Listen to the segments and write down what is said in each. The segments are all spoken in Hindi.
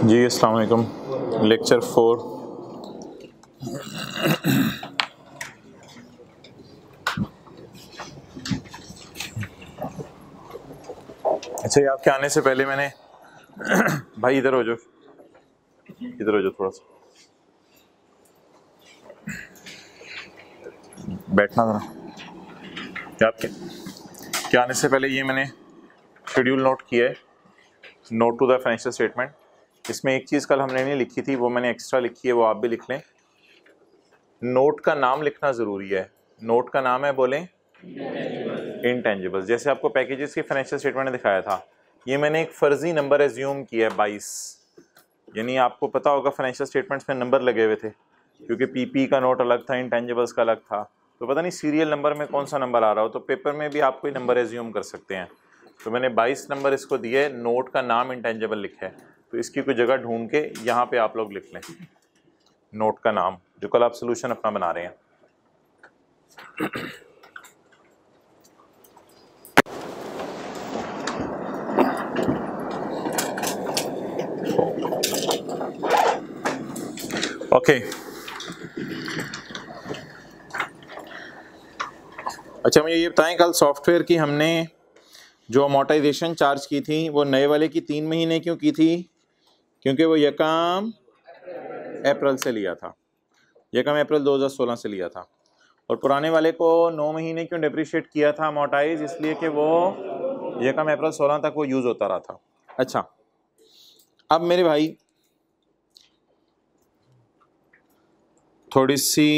जी अस्सलाम वालेकुम। लेक्चर 4। अच्छा, ये आपके आने से पहले मैंने भाई इधर हो जाओ, इधर हो जाओ, थोड़ा सा बैठना था। क्या आपके आने से पहले ये मैंने शेड्यूल नोट किया है, note to the financial statement. इसमें एक चीज़ कल हमने नहीं लिखी थी, वो मैंने एक्स्ट्रा लिखी है, वो आप भी लिख लें। नोट का नाम लिखना ज़रूरी है। नोट का नाम है, बोलें, इंटेंजिबल्स। जैसे आपको पैकेजेस की फाइनेंशियल स्टेटमेंट ने दिखाया था, ये मैंने एक फर्जी नंबर एज्यूम किया है 22। यानी आपको पता होगा फाइनेंशियल स्टेटमेंट्स में नंबर लगे हुए थे, क्योंकि पीपी का नोट अलग था, इंटेंजिबल्स का अलग था, तो पता नहीं सीरियल नंबर में कौन सा नंबर आ रहा हो, तो पेपर में भी आप कोई नंबर एज्यूम कर सकते हैं। तो मैंने 22 नंबर इसको दिए, नोट का नाम इंटेंजिबल लिखा है, तो इसकी कोई जगह ढूंढ के यहाँ पे आप लोग लिख लें नोट का नाम, जो कल आप सोल्यूशन अपना बना रहे हैं। ओके अच्छा, मुझे ये बताएं, कल सॉफ्टवेयर की हमने जो अमोर्टाइजेशन चार्ज की थी वो नए वाले की 3 महीने क्यों की थी? क्योंकि वो यकम अप्रैल से लिया था, यकम अप्रैल 2016 से लिया था। और पुराने वाले को 9 महीने क्यों डिप्रिशिएट किया था अमोर्टाइज? इसलिए कि वो यकम अप्रैल 16 तक वो यूज़ होता रहा था। अच्छा, अब मेरे भाई थोड़ी सी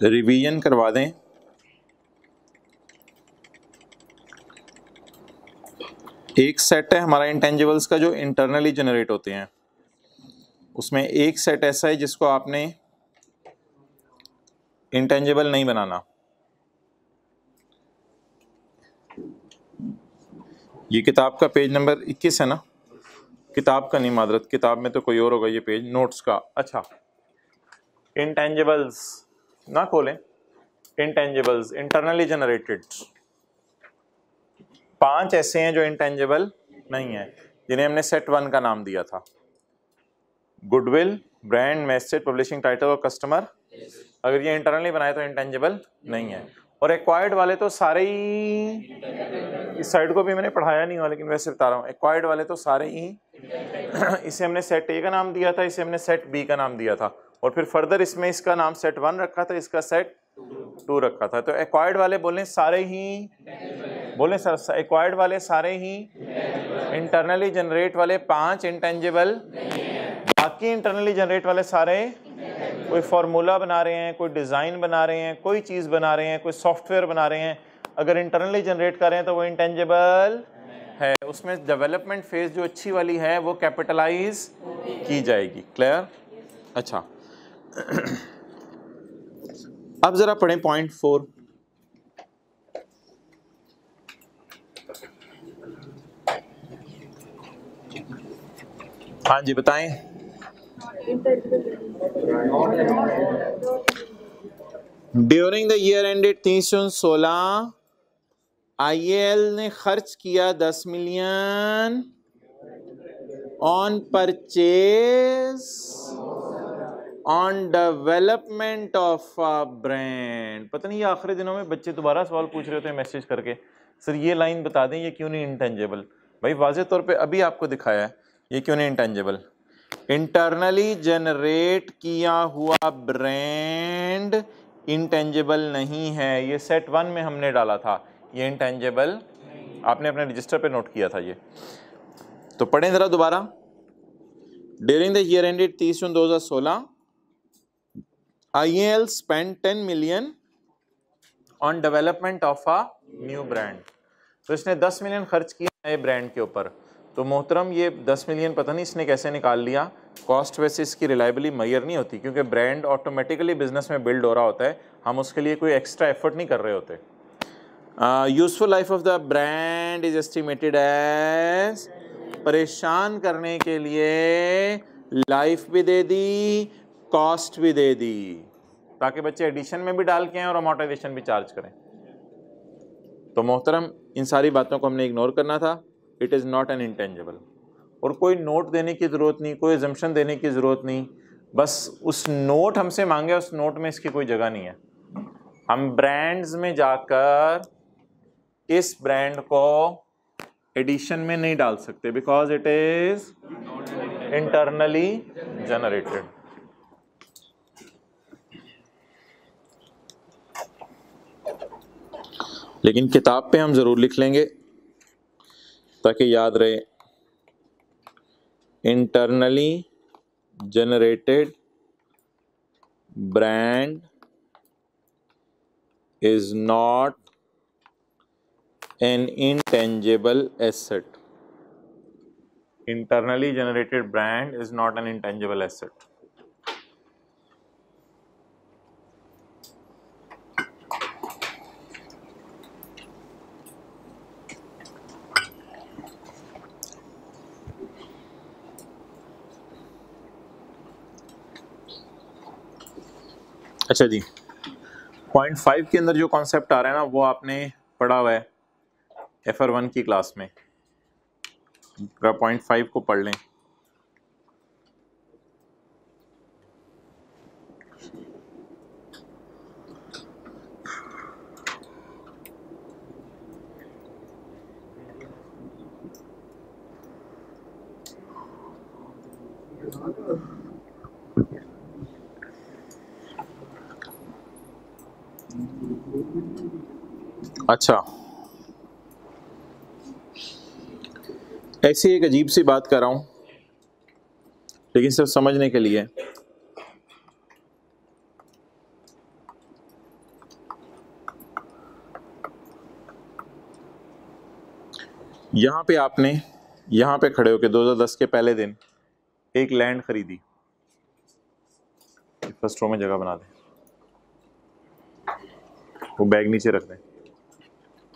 रिवीजन करवा दें। एक सेट है हमारा इंटेंजिबल्स का जो इंटरनली जनरेट होते हैं, उसमें एक सेट ऐसा है जिसको आपने इंटेंजिबल नहीं बनाना। ये किताब का पेज नंबर 21 है ना? किताब का नहीं मादरत, किताब में तो कोई और होगा, ये पेज नोट्स का। अच्छा, इंटेंजिबल्स ना खोलें, इंटेंजिबल्स इंटरनली जनरेटेड 5 ऐसे हैं जो इंटेंजिबल नहीं है, जिन्हें हमने सेट 1 का नाम दिया था। Goodwill, brand, message, publishing title और कस्टमर। अगर ये इंटरनली बनाए तो इंटेंजिबल नहीं है। और एक्वायर्ड वाले तो सारे ही, इस साइड को भी मैंने पढ़ाया नहीं हुआ, लेकिन वैसे बता रहा हूँ, एक्वायर्ड वाले तो सारे ही इसे हमने सेट ए का नाम दिया था, इसे हमने सेट बी का नाम दिया था, और फिर फर्दर इसमें इसका नाम सेट 1 रखा था, इसका सेट 2 रखा था। तो एक्वायर्ड वाले बोलें सारे ही, बोलें सर, एक्वायर्ड वाले सारे ही इंटरनली जनरेट वाले 5 इंटेंजिबल, बाकी इंटरनली जनरेट वाले सारे कोई फार्मूला बना रहे हैं, कोई डिज़ाइन बना रहे हैं, कोई चीज़ बना रहे हैं, कोई सॉफ्टवेयर बना रहे हैं, अगर इंटरनली जनरेट कर रहे हैं तो वो इंटेंजिबल है। उसमें डेवलपमेंट फेज जो अच्छी वाली है वो कैपिटलाइज की जाएगी। क्लियर? अच्छा, अब ज़रा पढ़ें पॉइंट 4। हाँ जी, बताएं। During the year ended 30/16 IAL ने खर्च किया 10 million on purchase on development of a brand. पता नहीं ये आखिरी दिनों में बच्चे दोबारा सवाल पूछ रहे होते हैं मैसेज करके, सर ये लाइन बता दें, ये क्यों नहीं इंटेंजिबल? भाई वाज़े तौर पे अभी आपको दिखाया है, ये क्यों नहीं इंटेंजिबल? इंटरनली जनरेट किया हुआ ब्रांड इंटेंजिबल नहीं है, ये सेट 1 में हमने डाला था, ये इंटेंजिबल आपने अपने रजिस्टर पे नोट किया था ये। तो पढ़ें ज़रा दोबारा। During the year ended 30 June 2016 IAL spent 10 million on development of a new brand। तो इसने 10 मिलियन खर्च किया नए ब्रांड के ऊपर। तो मोहतरम ये 10 मिलियन पता नहीं इसने कैसे निकाल लिया, कॉस्ट वैसे इसकी रिलायबली मैयर नहीं होती, क्योंकि ब्रांड ऑटोमेटिकली बिजनेस में बिल्ड हो रहा होता है, हम उसके लिए कोई एक्स्ट्रा एफर्ट नहीं कर रहे होते। Useful life of the brand is estimated as, परेशान करने के लिए लाइफ भी दे दी, कॉस्ट भी दे दी, ताकि बच्चे एडिशन में भी डाल के आएं और अमोर्टाइजेशन भी चार्ज करें। तो मोहतरम इन सारी बातों को हमने इग्नोर करना था। It is not an intangible, और कोई नोट देने की ज़रूरत नहीं, कोई एजम्पशन देने की ज़रूरत नहीं, बस उस नोट हमसे मांगे, उस नोट में इसकी कोई जगह नहीं है। हम ब्रांड्स में जाकर इस ब्रांड को एडिशन में नहीं डाल सकते, because it is internally generated. लेकिन किताब पे हम जरूर लिख लेंगे ताकि याद रहे, internally generated brand is not an intangible asset. Internally generated brand is not an intangible asset. अच्छा जी, 0.5 के अंदर जो कॉन्सेप्ट आ रहा है ना, वो आपने पढ़ा हुआ है FR1 की क्लास में। 0.5 को पढ़ लें। अच्छा, ऐसी एक अजीब सी बात कर रहा हूं, लेकिन सिर्फ समझने के लिए। यहां पे आपने यहां पे खड़े होकर 2010 के पहले दिन एक लैंड खरीदी। फर्स्ट रो में जगह बना दें, वो बैग नीचे रख दें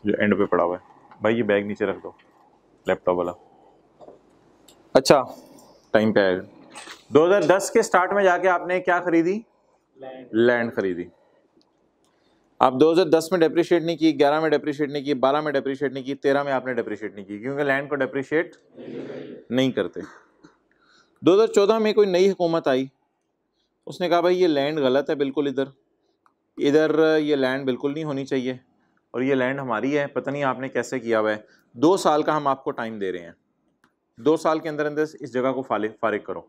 जो एंड पे पड़ा हुआ है। भाई ये बैग नीचे रख दो, लैपटॉप वाला। अच्छा, टाइम पे आएगा। 2010 के स्टार्ट में जाके आपने क्या खरीदी? लैंड खरीदी। आप 2010 में डेप्रिशिएट नहीं की, 11 में डेप्रिशिएट नहीं की, 12 में डेप्रिशिएट नहीं की, 13 में आपने डेप्रिशिएट नहीं की, क्योंकि लैंड को डेप्रिशिएट नहीं करते। 2014 में कोई नई हुकूमत आई, उसने कहा भाई ये लैंड गलत है बिल्कुल, इधर ये लैंड बिल्कुल नहीं होनी चाहिए, और ये लैंड हमारी है, पता नहीं आपने कैसे किया हुआ है। 2 साल का हम आपको टाइम दे रहे हैं, 2 साल के अंदर अंदर इस जगह को फारिग करो।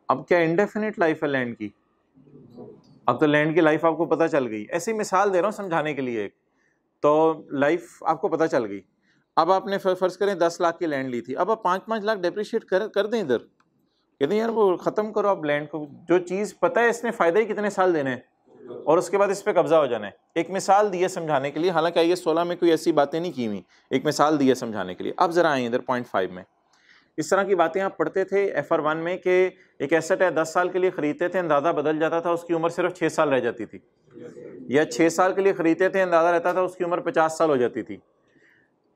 अब क्या इंडेफिनिट लाइफ है लैंड की? अब तो लैंड की लाइफ आपको पता चल गई। ऐसी मिसाल दे रहा हूँ समझाने के लिए, तो लाइफ आपको पता चल गई। अब आपने फर्ज करें 10 लाख की लैंड ली थी, अब आप 5-5 लाख डेप्रिशिएट कर दें इधर, कहते हैं यार वो ख़त्म करो आप लैंड को। जो चीज़ पता है इसने फ़ायदा ही कितने साल देने हैं, और उसके बाद इस पर कब्जा हो जाना है। एक मिसाल दी है समझाने के लिए, हालांकि आइए 16 में कोई ऐसी बातें नहीं की हुई, एक मिसाल दी है समझाने के लिए। अब ज़रा आए इधर 0.5 में। इस तरह की बातें आप पढ़ते थे FR1 में कि एक एसेट है 10 साल के लिए ख़रीदते थे, अंदाज़ा बदल जाता था, उसकी उम्र सिर्फ 6 साल रह जाती थी, या 6 साल के लिए ख़रीदते थे, अंदाज़ा रहता था उसकी उम्र 50 साल हो जाती थी।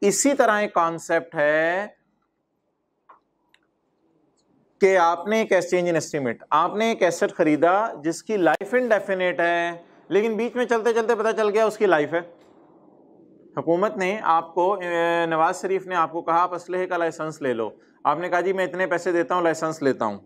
इसी तरह एक कॉन्सेप्ट है कि आपने एक एक्सचेंज इन एस्टीमेट, आपने एक एसेट खरीदा जिसकी लाइफ इंडेफिनिट है, लेकिन बीच में चलते चलते पता चल गया उसकी लाइफ है। हुकूमत ने आपको, नवाज शरीफ ने आपको कहा आप असलहे का लाइसेंस ले लो, आपने कहा जी मैं इतने पैसे देता हूँ लाइसेंस लेता हूँ,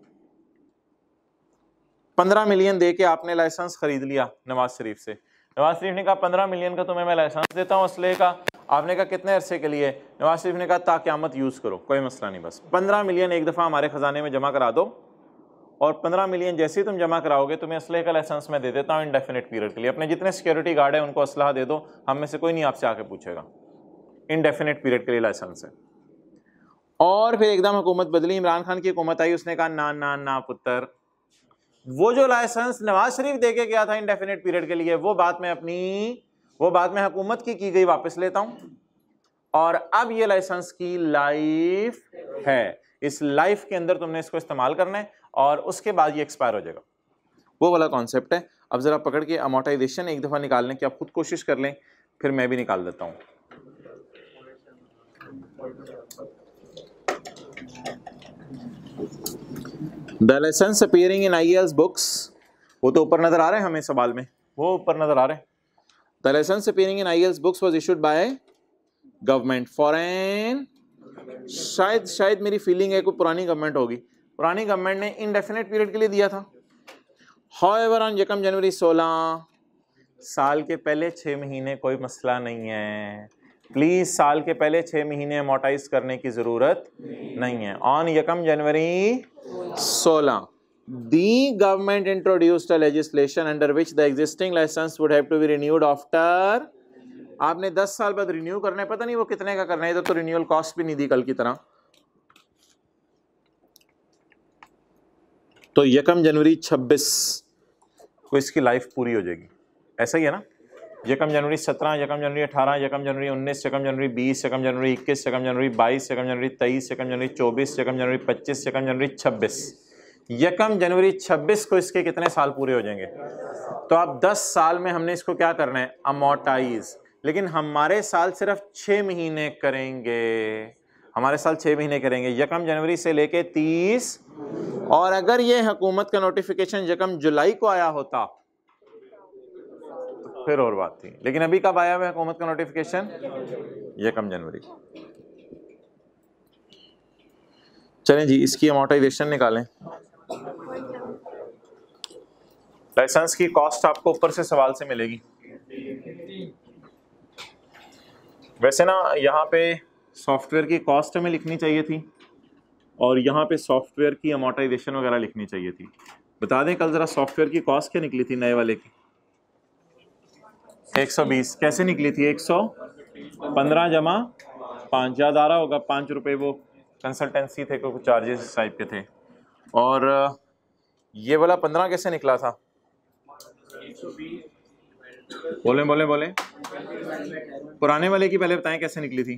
15 मिलियन दे के आपने लाइसेंस खरीद लिया नवाज शरीफ से। नवाज शरीफ ने कहा 15 मिलियन का तुम्हें मैं लाइसेंस देता हूँ असलहे का। आपने कहा कितने अरसे के लिए? नवाज शरीफ ने कहा ता क़यामत यूज़ करो, कोई मसला नहीं, बस 15 मिलियन एक दफ़ा हमारे ख़जाने में जमा करा दो, और 15 मिलियन जैसे ही तुम जमा कराओगे तुम्हें असलहे का लाइसेंस मैं दे देता हूँ इंडेफिनिट पीरियड के लिए। अपने जितने सिक्योरिटी गार्ड है उनको असलहा दे दो, हम में से कोई नहीं आपसे आके पूछेगा, इंडेफिनिट पीरियड के लिए लाइसेंस है। और फिर एकदम हुकूमत बदली, इमरान खान की हुकूमत आई, उसने कहा ना ना ना पुत्र, वो जो लाइसेंस नवाज शरीफ दे के गया था इंडेफिनिट पीरियड के लिए, वो बात मैं हुकूमत की गई वापस लेता हूं, और अब ये लाइसेंस की लाइफ है, इस लाइफ के अंदर तुमने इसको इस्तेमाल करना है, और उसके बाद ये एक्सपायर हो जाएगा। वो वाला कॉन्सेप्ट है। अब जरा पकड़ के अमोर्टाइजेशन एक दफा निकालने की आप खुद कोशिश कर लें, फिर मैं भी निकाल देता हूं। The license appearing in IAS books, वो तो ऊपर नजर आ रहे हैं हमें सवाल में, वो ऊपर नजर आ रहे हैं। The license appearing in IELTS books was issued by government foreign. शायद मेरी फीलिंग है कोई पुरानी गवर्नमेंट होगी, पुरानी गवर्नमेंट ने इनडेफिनेट पीरियड के लिए दिया था। हाउएवर ऑन यकम जनवरी 16, साल के पहले 6 महीने कोई मसला नहीं है, प्लीज साल के पहले 6 महीने अमोटाइज करने की जरूरत नहीं है। ऑन यकम जनवरी 16 the government introduced a legislation under which the existing license would have to be renewed after, आपने 10 साल बाद रिन्यू करना है, पता नहीं वो कितने का करना है, तो रिन्यूअल कॉस्ट भी नहीं दी कल की तरह। तो यकम जनवरी 26 को इसकी लाइफ पूरी हो जाएगी, ऐसा ही है ना। यकम जनवरी 17, यकम जनवरी 18, यकम जनवरी 19, यकम जनवरी 20, यकम जनवरी 21, यकम जनवरी 22, यकम जनवरी 23, यकम जनवरी 24, यकम जनवरी 25, यकम जनवरी 26। यकम जनवरी 26 को इसके कितने साल पूरे हो जाएंगे? तो अब 10 साल में हमने इसको क्या करना है? अमोटाइज। लेकिन हमारे साल सिर्फ 6 महीने करेंगे, हमारे साल 6 महीने करेंगे, यकम जनवरी से लेके 30। और अगर ये हुकूमत का नोटिफिकेशन यकम जुलाई को आया होता तो फिर और बात थी, लेकिन अभी कब आया हुआ हुकूमत का नोटिफिकेशन? यकम जनवरी। चलें जी, इसकी अमोटाइजेशन निकालें। लाइसेंस की कॉस्ट आपको ऊपर से सवाल से मिलेगी। वैसे ना यहाँ पे सॉफ्टवेयर की कॉस्ट हमें लिखनी चाहिए थी और यहाँ पे सॉफ्टवेयर की अमोटाइजेशन वगैरह लिखनी चाहिए थी। बता दें कल जरा सॉफ्टवेयर की कॉस्ट क्या निकली थी नए वाले की? 120। कैसे निकली थी? 115 जमा 5, याद आ रहा होगा, 5 रुपये वो कंसल्टेंसी थे, कुछ चार्जेस टाइप के थे। और ये वाला 15 कैसे निकला था? बोले पुराने वाले की पहले बताएं कैसे निकली थी?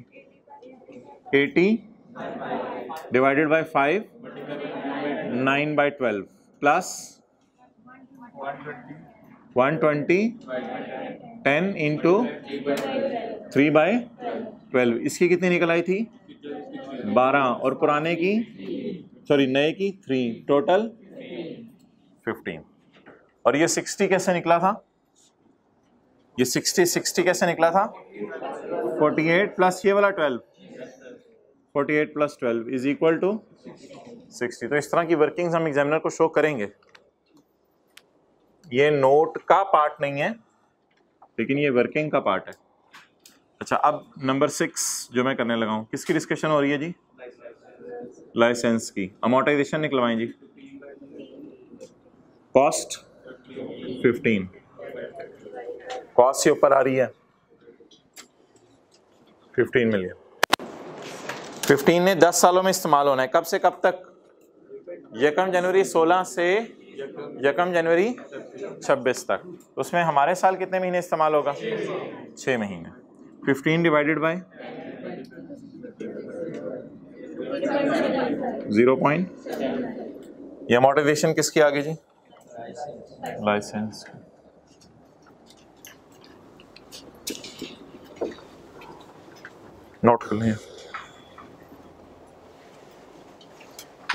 80 डिवाइडेड बाय 5, 9/12 प्लस 120, 10 इंटू 3/12। इसकी कितनी निकल आई थी? 12। और पुराने की, सॉरी नए की 3, टोटल 15। और ये 60 कैसे निकला था? ये 60 कैसे निकला था? 48 प्लस ये वाला 12, 48 प्लस 12 इज इक्वल टू 60। तो इस तरह की वर्किंग्स हम एग्जामिनर को शो करेंगे। ये नोट का पार्ट नहीं है, लेकिन ये वर्किंग का पार्ट है। अच्छा, अब नंबर 6 जो मैं करने लगा हूँ, किसकी डिस्कशन हो रही है जी? लाइसेंस की। अमोटाइजेशन निकलवाएं जी। कॉस्ट 15, कॉस्ट से ऊपर आ रही है 15 मिलियन। 15 ने 10 सालों में इस्तेमाल होना है। कब से कब तक? यकम जनवरी 16 से यकम जनवरी 26 तक। उसमें हमारे साल कितने महीने इस्तेमाल होगा? 6 महीने। 15 डिवाइडेड बाय 0. ये अमोटाइजेशन किसकी आ गई जी? लाइसेंस। नोट कर लें,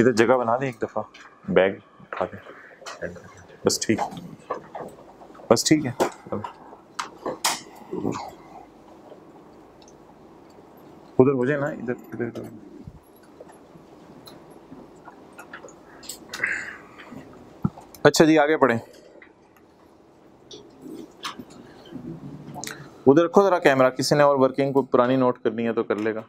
इधर जगह बना दें एक दफा, बैग उठा दें, बस ठीक है। उधर हो जाए ना, इधर। अच्छा जी, आगे पढ़ें। उधर रखो जरा कैमरा, किसी ने और वर्किंग को पुरानी नोट करनी है तो कर लेगा।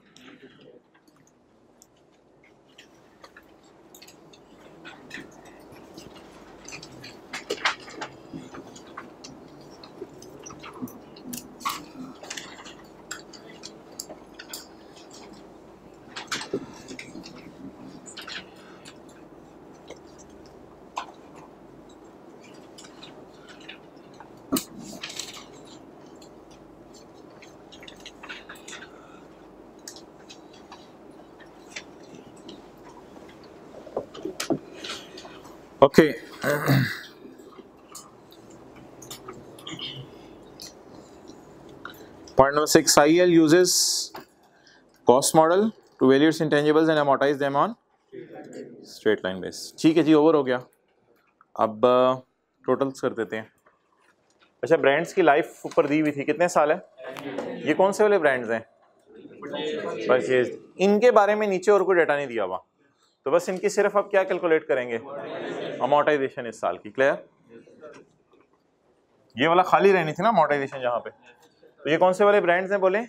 Okay. Point number 6, IEL uses cost model to value its intangibles and amortize them on straight line base. ठीक है जी, ओवर हो गया। अब टोटल्स कर देते हैं। अच्छा, ब्रांड्स की लाइफ ऊपर दी हुई थी, कितने साल है? ये कौन से वाले ब्रांड्स हैं? परचेज। इनके बारे में नीचे और कोई डाटा नहीं दिया हुआ, तो बस इनकी सिर्फ आप क्या कैलकुलेट करेंगे? अमोर्टाइजेशन इस साल की। क्लियर? ये वाला खाली रहनी थी ना अमोर्टाइजेशन जहाँ पे। तो ये कौन से वाले ब्रांड्स हैं बोले?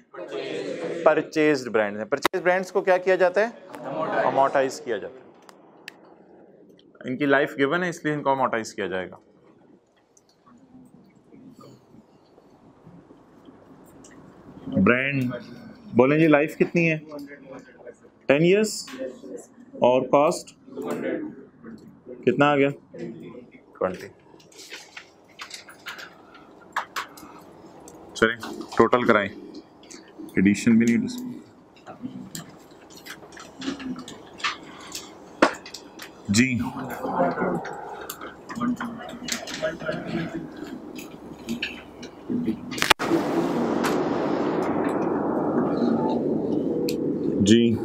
परचेज्ड ब्रांड्स हैं। परचेज ब्रांड्स को क्या किया जाता है? अमोर्टाइज किया जाता है। इनकी लाइफ गिवन है इसलिए इनको अमोर्टाइज किया जाएगा। ब्रांड बोलें जी लाइफ कितनी है? 10 इयर्स। और कॉस्ट कितना आ गया? 20। चलिए टोटल कराएं, एडिशन भी नहीं। जी जी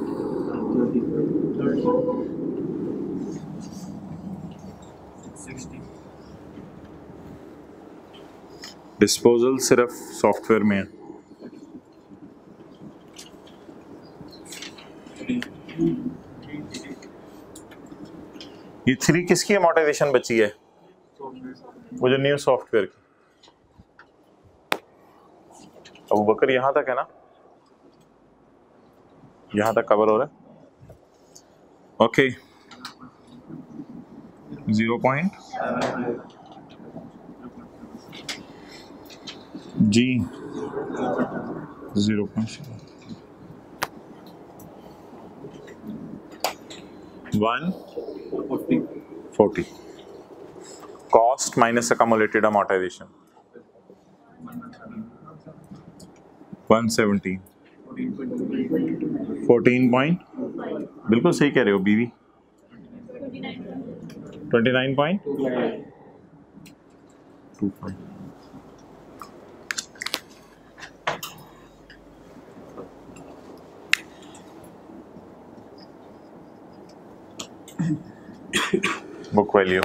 डिस्पोजल सिर्फ सॉफ्टवेयर में है। ये 3 किसकी अमोर्टाइजेशन बची है? वो जो न्यू सॉफ्टवेयर की। अबू बकर यहां तक है ना? यहां तक कवर हो रहा है? ओके 0 पॉइंट जी 0.140 कॉस्ट माइनस अकमुलेटेड अमोर्टाइजेशन 117 14 पॉइंट, बिल्कुल सही कह रहे हो बीवी। 29.25। बुक वैल्यू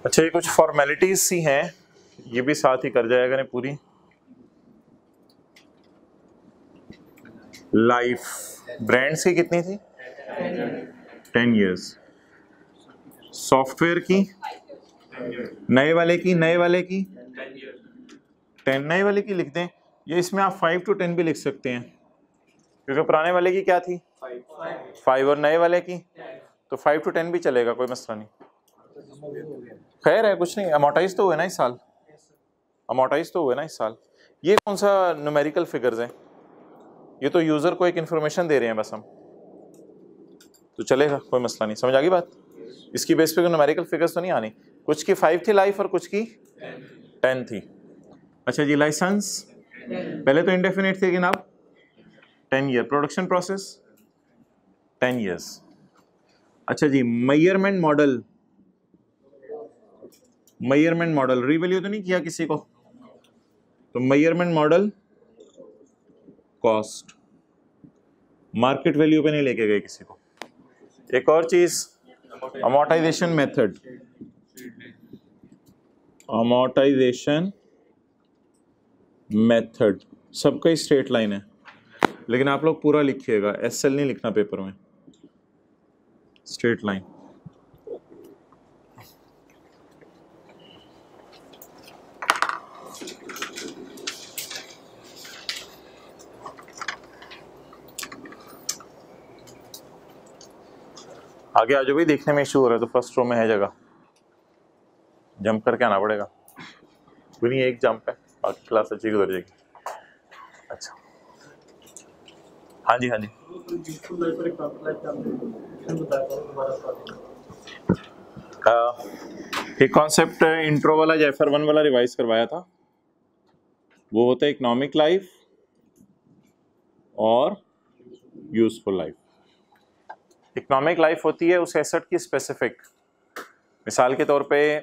अच्छा, ये कुछ फॉर्मेलिटीज सी हैं, ये भी साथ ही कर जाएगा ने पूरी। लाइफ ब्रांड्स की कितनी थी? 10 इयर्स। सॉफ्टवेयर की, नए वाले की 10, नए वाले की लिख दें। ये इसमें आप 5 to 10 भी लिख सकते हैं, क्योंकि पुराने वाले की क्या थी? 5 और नए वाले की तो 5 to 10 भी चलेगा, कोई मसला नहीं। खैर है, कुछ नहीं। अमोर्टाइज तो हुए ना इस साल, अमोर्टाइज तो हुए ना इस साल। ये कौन सा न्यूमेरिकल फिगर्स हैं? ये तो यूजर को एक इन्फॉर्मेशन दे रहे हैं बस हम, तो चलेगा, कोई मसला नहीं। समझ आ गई बात? इसकी बेस पे न्यूमेरिकल फिगर्स तो नहीं आनी। कुछ की 5 थी लाइफ और कुछ की 10 थी। अच्छा जी, लाइसेंस पहले तो इंडेफिनिट थी लेकिन अब 10 ईयर। Production process 10 years. अच्छा जी, measurement model, measurement model revalue तो नहीं किया किसी को, तो measurement model cost, market value पे नहीं लेके गए किसी को। एक और चीज, अमोर्टाइजेशन मेथड, अमोर्टाइजेशन मेथड सबका ही स्ट्रेट लाइन है, लेकिन आप लोग पूरा लिखिएगा, एसएल नहीं लिखना पेपर में, स्ट्रेट लाइन। आगे आ जाओ भाई, देखने में इशू हो रहा है तो फर्स्ट रो में है जगह, जंप करके आना पड़ेगा। कोई नहीं, एक जंप है, बाकी क्लास अच्छी गुजर जाएगी। अच्छा हाँ जी, हाँ जी। एक कॉन्सेप्ट इंट्रो वाला जैफर 1 वाला रिवाइज करवाया था, वो होता है इकोनॉमिक लाइफ और यूजफुल लाइफ। इकोनॉमिक लाइफ होती है उस एसेट की स्पेसिफिक। मिसाल के तौर पे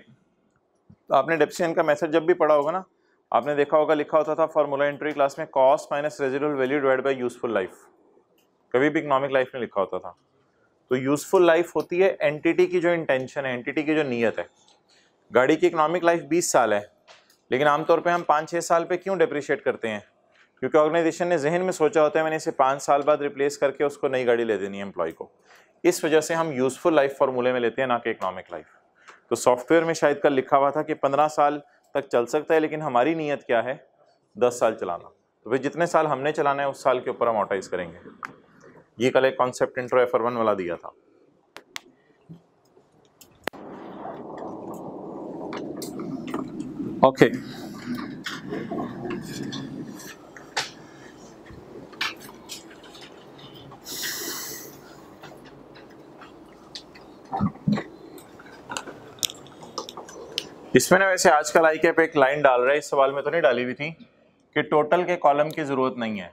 आपने डेप्रिसिएशन का मेथड जब भी पढ़ा होगा ना, आपने देखा होगा लिखा होता था फॉर्मूला एंट्री क्लास में cost minus residual value divide by useful life, कभी भी इकोनॉमिक लाइफ में लिखा होता था। तो यूजफुल लाइफ होती है एंटिटी की जो इंटेंशन है, एंटिटी की जो नीयत है। गाड़ी की इकोनॉमिक लाइफ 20 साल है, लेकिन आमतौर पे हम 5-6 साल पे क्यों डिप्रिशिएट करते हैं? क्योंकि ऑर्गेनाइजेशन ने जहन में सोचा होता है मैंने इसे 5 साल बाद रिप्लेस करके उसको नई गाड़ी ले देनी है एम्प्लॉय को। इस वजह से हम यूजफुल लाइफ फॉर्मूले में लेते हैं, ना कि इकोनॉमिक लाइफ। तो सॉफ्टवेयर में शायद कल लिखा हुआ था कि 15 साल तक चल सकता है, लेकिन हमारी नीयत क्या है? 10 साल चलाना। तो फिर जितने साल हमने चलाना है उस साल के ऊपर अमोर्टाइज करेंगे। ये कल एक कॉन्सेप्ट इंट्रो FR1 वाला दिया था। ओके इसमें ना वैसे आजकल ICAP एक लाइन डाल रहा है, इस सवाल में तो नहीं डाली हुई थी, कि टोटल के कॉलम की जरूरत नहीं है।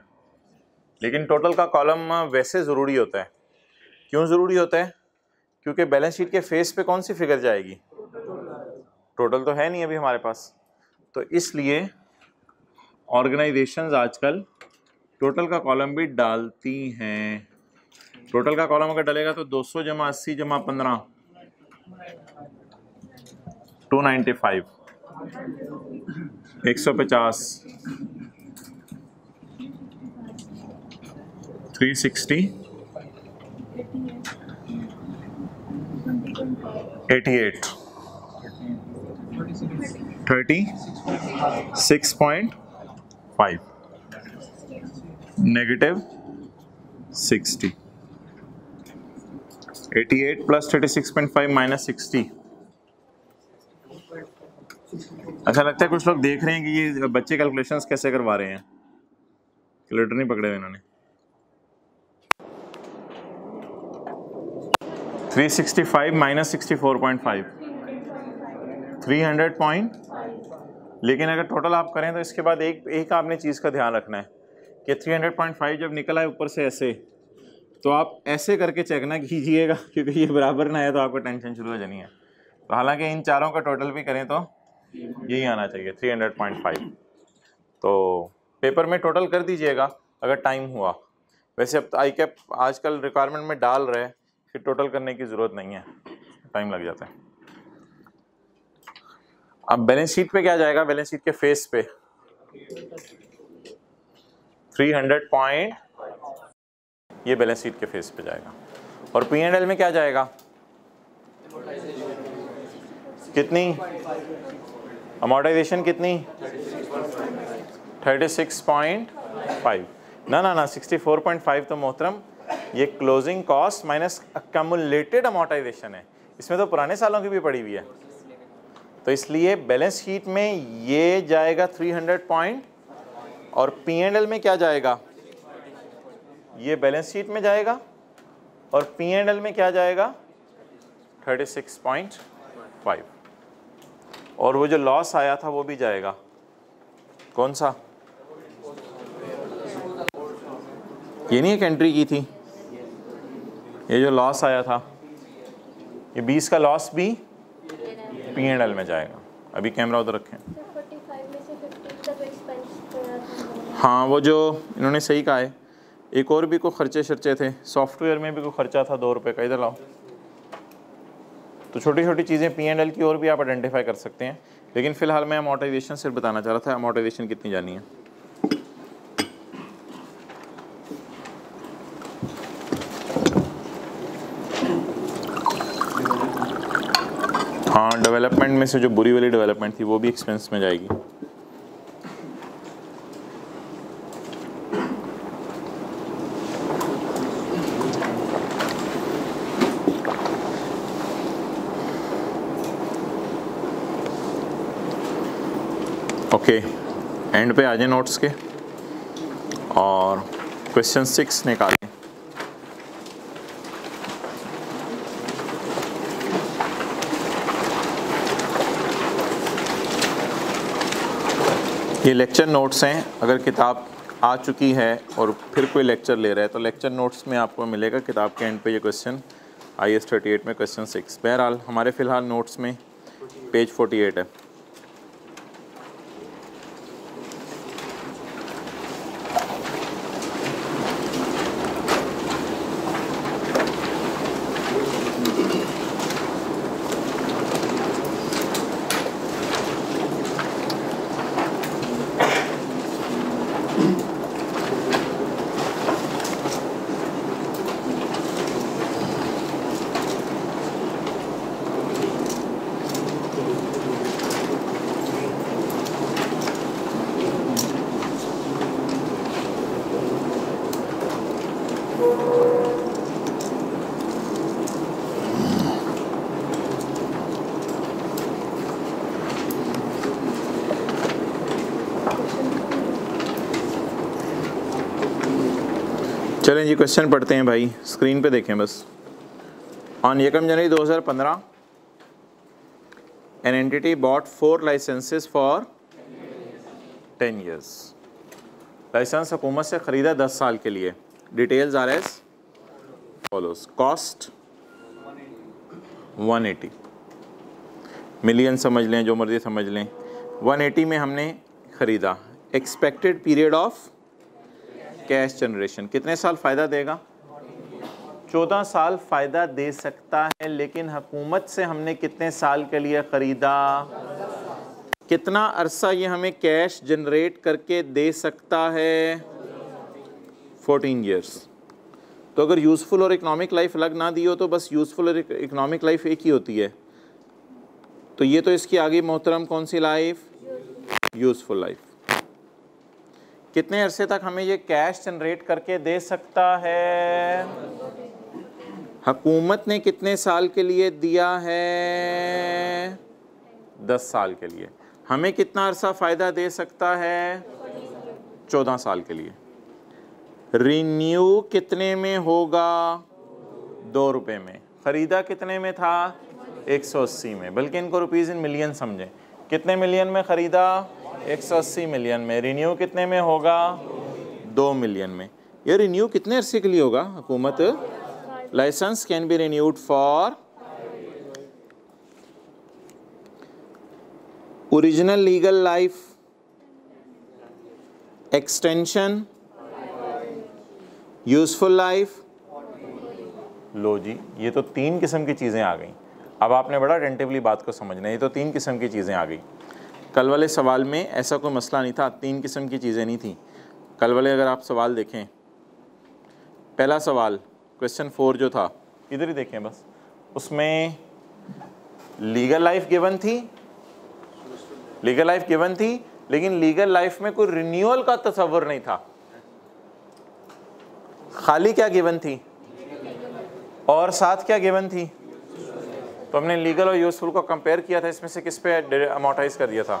लेकिन टोटल का कॉलम वैसे जरूरी होता है। क्यों जरूरी होता है? क्योंकि बैलेंस शीट के फेस पे कौन सी फिगर जाएगी? टोटल तो है नहीं अभी हमारे पास, तो इसलिए ऑर्गेनाइजेशंस आजकल टोटल का कॉलम भी डालती हैं। टोटल का कॉलम अगर डलेगा तो 200 जमा 80 जमा 15 295 150 360 88 36.5 negative 60 88 plus 36.5 minus 60। अच्छा लगता है कुछ लोग देख रहे हैं कि ये बच्चे कैलकुलेशंस कैसे करवा रहे हैं, कैलकुलेटर नहीं पकड़े हुए इन्होंने। 365 माइनस 64.5 300 पॉइंट। लेकिन अगर टोटल आप करें तो इसके बाद एक आपने चीज़ का ध्यान रखना है कि 300.5 जब निकला है ऊपर से ऐसे, तो आप ऐसे करके चेक ना कीजिएगा, क्योंकि ये बराबर ना है तो आपको टेंशन शुरू हो जानी है। तो हालांकि इन चारों का टोटल भी करें तो यही आना चाहिए 300.5। तो पेपर में टोटल कर दीजिएगा अगर टाइम हुआ। वैसे अब ICAP आजकल रिक्वायरमेंट में डाल रहे हैं कि टोटल करने की ज़रूरत नहीं है, टाइम लग जाता है। अब बैलेंस शीट पे क्या जाएगा? बैलेंस शीट के फेस पे 300 पॉइंट, ये बैलेंस शीट के फेस पे जाएगा। और P&L में क्या जाएगा? कितनी अमोर्टाइजेशन? कितनी? 36.5 ना 64.5 तो मोहतरम ये closing cost minus accumulated amortisation है, इसमें तो पुराने सालों की भी पड़ी हुई है। तो इसलिए बैलेंस शीट में ये जाएगा 300 पॉइंट, और P&L में क्या जाएगा? ये बैलेंस शीट में जाएगा, और P&L में क्या जाएगा? 36.5। और वो जो लॉस आया था वो भी जाएगा। कौन सा? ये नहीं एक एंट्री की थी, ये जो लॉस आया था, ये 20 का लॉस भी P&L में जाएगा। अभी कैमरा उधर रखें। हाँ, वो जो इन्होंने सही कहा है, एक और भी कोई खर्चे शर्चे थे, सॉफ्टवेयर में भी कोई खर्चा था 2 रुपये का, इधर लाओ। तो छोटी छोटी चीज़ें P&L की और भी आप आइडेंटिफाई कर सकते हैं। लेकिन फ़िलहाल मैं अमोर्टाइजेशन सिर्फ बताना चाह रहा था, अमोर्टाइजेशन कितनी जानी है। हाँ, डेवलपमेंट में से जो बुरी वाली डेवलपमेंट थी वो भी एक्सपेंस में जाएगी। ओके, एंड पे आ जाए नोट्स के, और क्वेश्चन 6 निकालें। ये लेक्चर नोट्स हैं, अगर किताब आ चुकी है और फिर कोई लेक्चर ले रहा है तो लेक्चर नोट्स में आपको मिलेगा किताब के एंड पे ये क्वेश्चन IAS 38 में क्वेश्चन 6। बहरहाल हमारे फ़िलहाल नोट्स में पेज 48 है। चलें जी क्वेश्चन पढ़ते हैं भाई, स्क्रीन पे देखें बस। On 1 January 2015 an entity bought 4 licenses for 10 years। License हुकूमत से ख़रीदा 10 साल के लिए। Details are as follows. Cost 180 million समझ लें, जो मर्जी समझ लें, 180 में हमने ख़रीदा। Expected period of cash generation, कितने साल फ़ायदा देगा? 14 साल फ़ायदा दे सकता है, लेकिन हुकूमत से हमने कितने साल के लिए ख़रीदा? कितना अरसा ये हमें कैश जनरेट करके दे सकता है? 14 years। तो अगर यूज़फुल और इकोनॉमिक लाइफ अलग ना दी हो तो बस यूज़फुल और इकोनॉमिक लाइफ एक ही होती है। तो ये तो इसकी आगे मोहतरम कौन सी लाइफ? Useful life. कितने अरसे तक हमें ये कैश जनरेट करके दे सकता है? हुकूमत ने कितने साल के लिए दिया है? 10 साल के लिए। हमें कितना अरसा फ़ायदा दे सकता है? 14 साल के लिए। रिन्यू कितने में होगा? 2 रुपये में। ख़रीदा कितने में था? 180 में। बल्कि इनको रुपीज़ इन मिलियन समझें। कितने मिलियन में ख़रीदा? 180 मिलियन में। रिन्यू कितने में होगा? 2 मिलियन में। ये रिन्यू कितने अरसे के लिए होगा? हुकूमत licence can be renewed for original legal life, extension, useful life. लो जी, ये तो 3 किस्म की चीज़ें आ गई। अब आपने बड़ा अटेंटिवली बात को समझना है। ये तो 3 किस्म की चीज़ें आ गई। कल वाले सवाल में ऐसा कोई मसला नहीं था, 3 किस्म की चीज़ें नहीं थी कल वाले। अगर आप सवाल देखें, पहला सवाल क्वेश्चन 4 जो था, इधर ही देखें बस, उसमें लीगल लाइफ गिवन थी, लीगल लाइफ गिवन थी, लेकिन लीगल लाइफ में कोई रिन्यूअल का तस्वर नहीं था। खाली क्या गिवन थी और साथ क्या गिवन थी? तो हमने लीगल और यूजफुल को कंपेयर किया था। इसमें से किस पे अमोर्टाइज कर दिया था?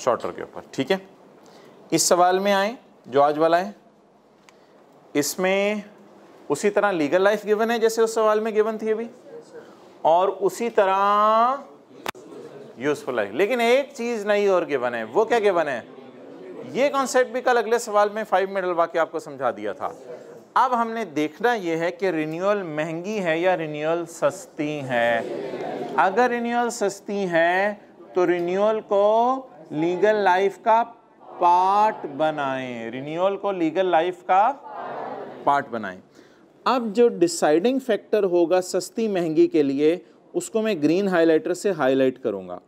शॉर्टर के ऊपर। ठीक है, इस सवाल में आए जो आज वाला है, इसमें उसी तरह लीगल लाइफ गिवन है जैसे उस सवाल में गिवन थी अभी, और उसी तरह यूजफुल लाइफ, लेकिन एक चीज़ नई और गिवन है। वो क्या गिवन है? ये कॉन्सेप्ट भी कल अगले सवाल में 5 में डलवा के आपको समझा दिया था। अब हमने देखना यह है कि रिन्यूअल महंगी है या रिन्यूअल सस्ती है। अगर रिन्यूअल सस्ती है तो रिन्यूअल को लीगल लाइफ का पार्ट बनाएं, रिन्यूअल को लीगल लाइफ का पार्ट बनाएं। अब जो डिसाइडिंग फैक्टर होगा सस्ती महंगी के लिए, उसको मैं ग्रीन हाइलाइटर से हाईलाइट करूंगा।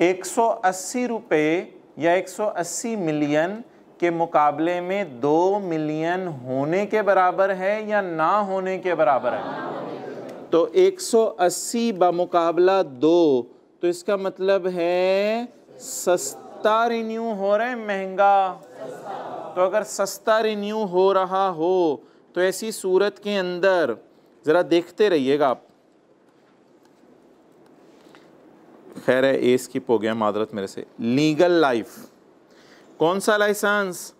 180 रुपये या 180 मिलियन के मुकाबले में 2 मिलियन होने के बराबर है या ना होने के बराबर है? तो 180 बमुकाबला 2, तो इसका मतलब है सस्ता रिन्यू हो रहा है, महंगा? तो अगर सस्ता रिन्यू हो रहा हो तो ऐसी सूरत के अंदर ज़रा देखते रहिएगा आप। खैर है, ए स्किप हो गया, मादरत मेरे से। लीगल लाइफ, कौन सा लाइसेंस?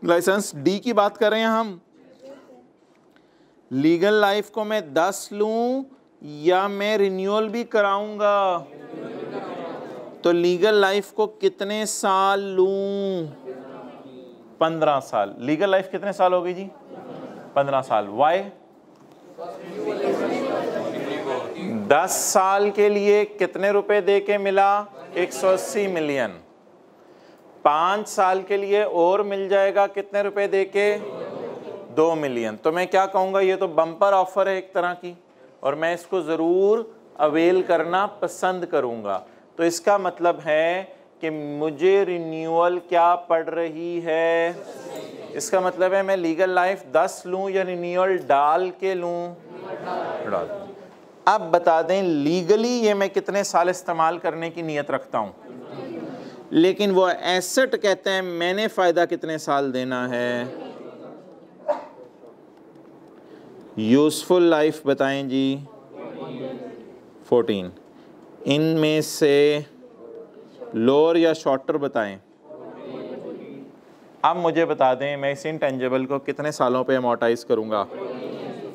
लाइसेंस डी की बात कर रहे हैं हम। लीगल लाइफ को मैं 10 लूं या मैं रिन्यूअल भी कराऊंगा? तो लीगल लाइफ को कितने साल लूं? 15 साल। लीगल लाइफ कितने साल हो गई जी? 15 साल। वाई? 10 साल के लिए कितने रुपए दे के मिला? 180 मिलियन। 5 साल के लिए और मिल जाएगा कितने रुपए दे के? 2 मिलियन। तो मैं क्या कहूँगा, ये तो बम्पर ऑफर है एक तरह की, और मैं इसको ज़रूर अवेल करना पसंद करूँगा। तो इसका मतलब है कि मुझे रिन्यूअल क्या पड़ रही है? इसका मतलब है मैं लीगल लाइफ 10 लूँ या रिन्यूअल डाल के लूँ? डाल। अब बता दें लीगली ये मैं कितने साल इस्तेमाल करने की नीयत रखता हूँ, लेकिन वो एसेट कहते हैं मैंने फ़ायदा कितने साल देना है? यूज़फुल लाइफ बताएं जी 14। इनमें से लोअर या शॉर्टर बताएं। अब मुझे बता दें मैं इस इंटेंजिबल को कितने सालों पे अमोर्टाइज करूंगा?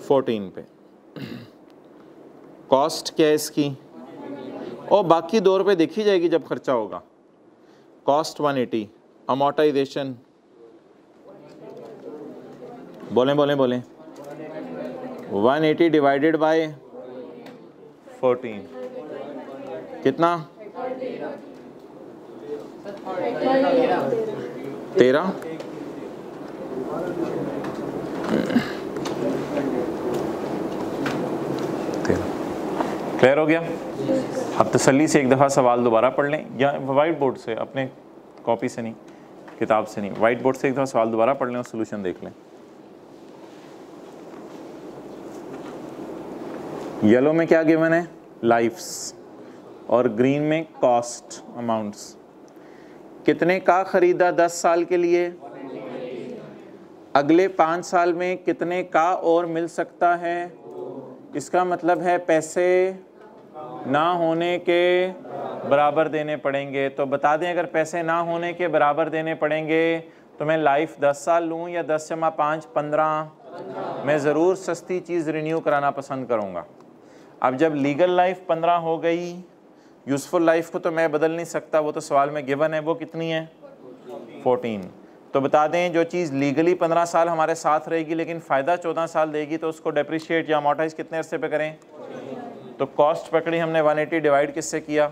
14 पे। कॉस्ट क्या है इसकी? और बाकी 2 रुपये देखी जाएगी जब खर्चा होगा। कॉस्ट 180, अमोर्टाइजेशन बोलें 180 डिवाइडेड बाय 14 कितना? 13। क्लियर हो गया? अब तसल्ली से एक दफ़ा सवाल दोबारा पढ़ लें, या वाइट बोर्ड से, अपने कॉपी से नहीं, किताब से नहीं, वाइट बोर्ड से एक दफ़ा सवाल दोबारा पढ़ लें और सोल्यूशन देख लें। येलो में क्या गिवन है? लाइफ्स, और ग्रीन में कॉस्ट अमाउंट्स। कितने का ख़रीदा 10 साल के लिए? अगले 5 साल में कितने का और मिल सकता है? इसका मतलब है पैसे ना होने के बराबर देने पड़ेंगे। तो बता दें अगर पैसे ना होने के बराबर देने पड़ेंगे तो मैं लाइफ 10 साल लूँ या 10 जमा 5 15? मैं ज़रूर सस्ती चीज़ रिन्यू कराना पसंद करूँगा। अब जब लीगल लाइफ 15 हो गई, यूज़फुल लाइफ को तो मैं बदल नहीं सकता, वो तो सवाल में गिवन है। वो कितनी है? 14। तो बता दें जो चीज़ लीगली 15 साल हमारे साथ रहेगी लेकिन फ़ायदा 14 साल देगी, तो उसको डेप्रिशिएट या अमोर्टाइज कितने अरसे पे करें? तो कॉस्ट पकड़ी हमने, 180 डिवाइड किससे किया?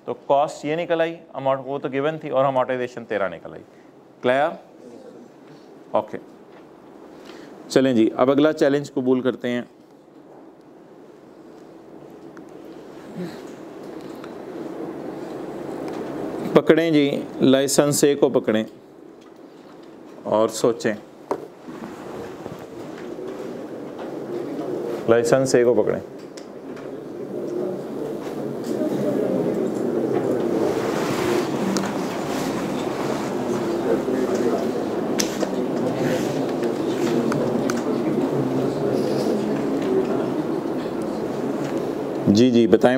तो कॉस्ट ये निकल आई, अमाउंट वो तो गिवन थी, और अमोर्टाइजेशन 13 निकल आई। क्लियर? ओके, चलें जी, अब अगला चैलेंज कबूल करते हैं। पकड़ें जी, लाइसेंस ए को पकड़ें और सोचें। लाइसेंस ए को पकड़ें। जी जी बताएं।